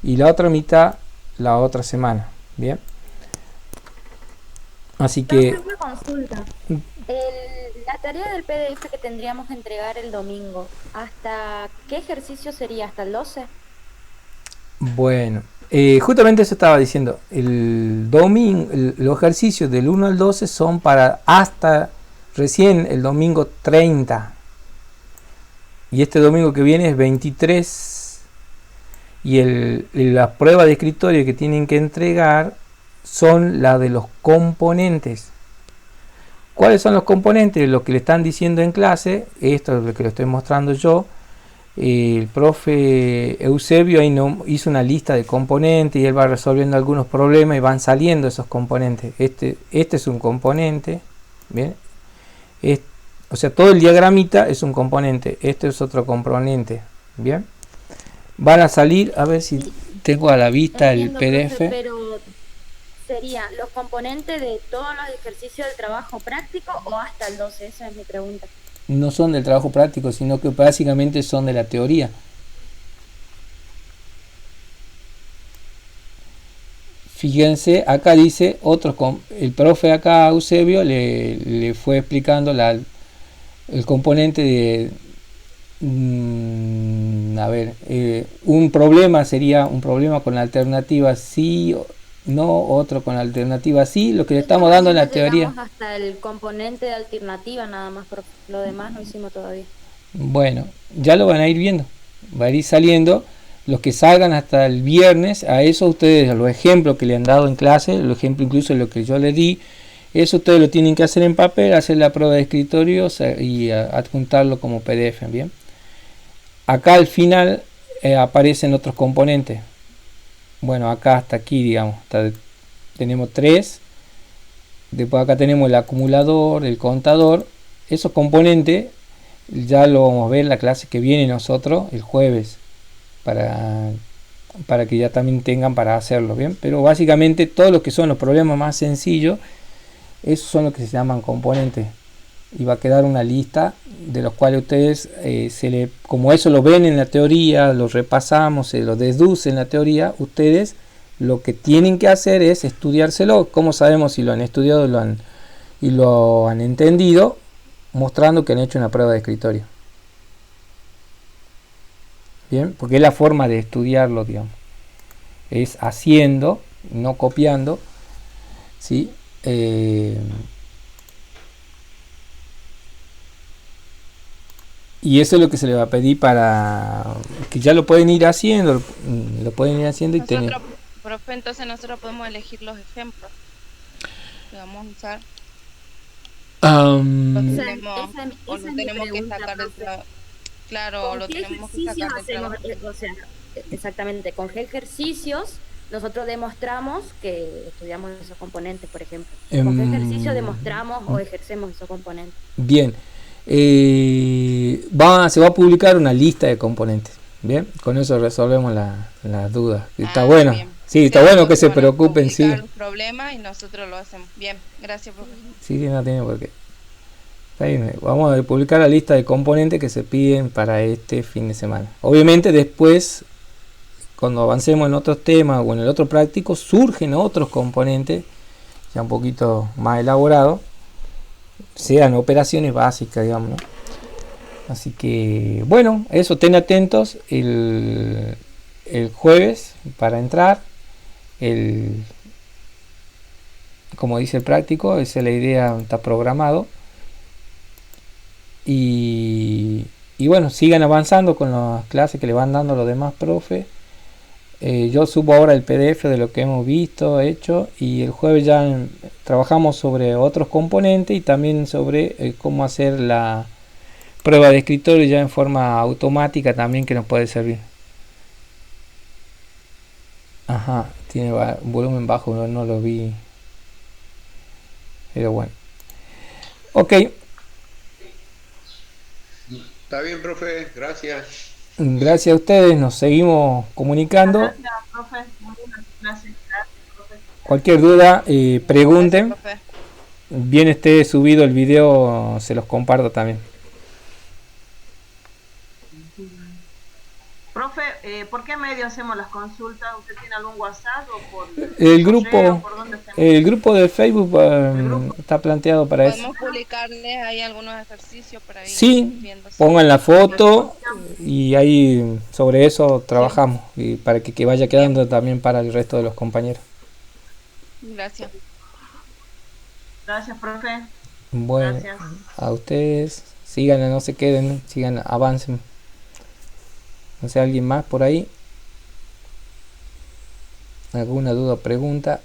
y la otra mitad la otra semana. Bien, así que una consulta. La tarea del PDF que tendríamos que entregar el domingo, ¿hasta qué ejercicio sería? ¿Hasta el 12? Bueno, justamente eso estaba diciendo. El domingo, los ejercicios del 1 al 12 son para hasta recién el domingo 30. Y este domingo que viene es 23. Y la prueba de escritorio que tienen que entregar son la de los componentes. ¿Cuáles son los componentes? Lo que le están diciendo en clase. Esto es lo que lo estoy mostrando yo. El profe Eusebio ahí hizo una lista de componentes y él va resolviendo algunos problemas y van saliendo esos componentes. Este es un componente. Bien, o sea, todo el diagramita es un componente. Este es otro componente. Bien, van a salir, a ver si tengo a la vista el Entiendo, profe, PDF. pero ¿serían los componentes de todos los ejercicios del trabajo práctico o hasta el 12? Esa es mi pregunta. No son del trabajo práctico, sino que básicamente son de la teoría. Fíjense, acá dice el profe acá, Eusebio, le fue explicando el componente de, a ver, un problema sería un problema con la alternativa sí, no, otro con la alternativa sí, lo que le estamos dando en la teoría. Llegamos hasta el componente de alternativa nada más, profe. Lo demás no hicimos todavía. Bueno, ya lo van a ir viendo, va a ir saliendo. Los que salgan hasta el viernes, a eso ustedes, los ejemplos que le han dado en clase, el ejemplo incluso lo que yo le di, eso ustedes lo tienen que hacer en papel, hacer la prueba de escritorio y adjuntarlo como PDF, ¿bien? Acá al final aparecen otros componentes. Bueno, acá hasta aquí, digamos, tenemos 3. Después acá tenemos el acumulador, el contador. Esos componentes ya lo vamos a ver en la clase que viene nosotros, el jueves. Para que ya también tengan para hacerlo, ¿bien? Pero básicamente todos los que son los problemas más sencillos, esos son los que se llaman componentes. Y va a quedar una lista de los cuales ustedes, como eso lo ven en la teoría, lo repasamos, se lo deducen en la teoría, ustedes lo que tienen que hacer es estudiárselo. ¿Cómo sabemos si lo han estudiado y lo han entendido? Mostrando que han hecho una prueba de escritorio. Bien, porque es la forma de estudiarlo, digamos, es haciendo, no copiando, ¿sí? Y eso es lo que se le va a pedir para que ya lo pueden ir haciendo, y tener. Profe, entonces nosotros podemos elegir los ejemplos que vamos a usar. Lo tenemos que sacar del trabajo. Claro, lo tenemos que sacar del trabajo. O sea, exactamente, con qué ejercicios nosotros demostramos que estudiamos esos componentes, por ejemplo. ¿Con qué ejercicio demostramos o ejercemos esos componentes? Bien, se va a publicar una lista de componentes. Bien, con eso resolvemos las dudas. Está bueno. Bien. Sí, está bueno que se preocupen, sí. Los problemas y nosotros lo hacemos. Bien, gracias, profesor. Sí, no tiene por qué. Está bien, vamos a publicar la lista de componentes que se piden para este fin de semana. Obviamente después, cuando avancemos en otros temas o en el otro práctico, surgen otros componentes ya un poquito más elaborados, sean operaciones básicas, digamos, ¿no? Así que, bueno, eso, estén atentos el jueves para entrar. Como dice el práctico, esa es la idea, está programado. Y bueno, sigan avanzando con las clases que le van dando los demás profes. Yo subo ahora el PDF de lo que hemos visto, hecho, y el jueves ya trabajamos sobre otros componentes y también sobre cómo hacer la prueba de escritorio ya en forma automática también, que nos puede servir. Ajá, tiene un volumen bajo, no lo vi, pero bueno. Ok. Está bien, profe, gracias. Gracias a ustedes, nos seguimos comunicando. Gracias, profe. Muy buenas clases. Gracias, profe. Cualquier duda, pregunten. Gracias, profe. Bien esté subido el video, se los comparto también. Profe, ¿por qué medio hacemos las consultas? ¿Usted tiene algún WhatsApp o por El correo? grupo, ¿Por dónde hacemos? el grupo de Facebook está planteado para eso. Podemos publicarles ahí algunos ejercicios para ir Sí, viendo. pongan la foto y ahí sobre eso trabajamos y para que vaya quedando también para el resto de los compañeros. Gracias. Gracias, profe. Bueno, Gracias. a ustedes, sigan, no se queden, sigan, avancen. No sé, alguien más por ahí. ¿Alguna duda o pregunta?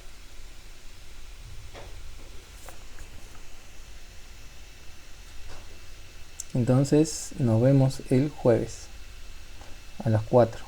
Entonces nos vemos el jueves a las 4.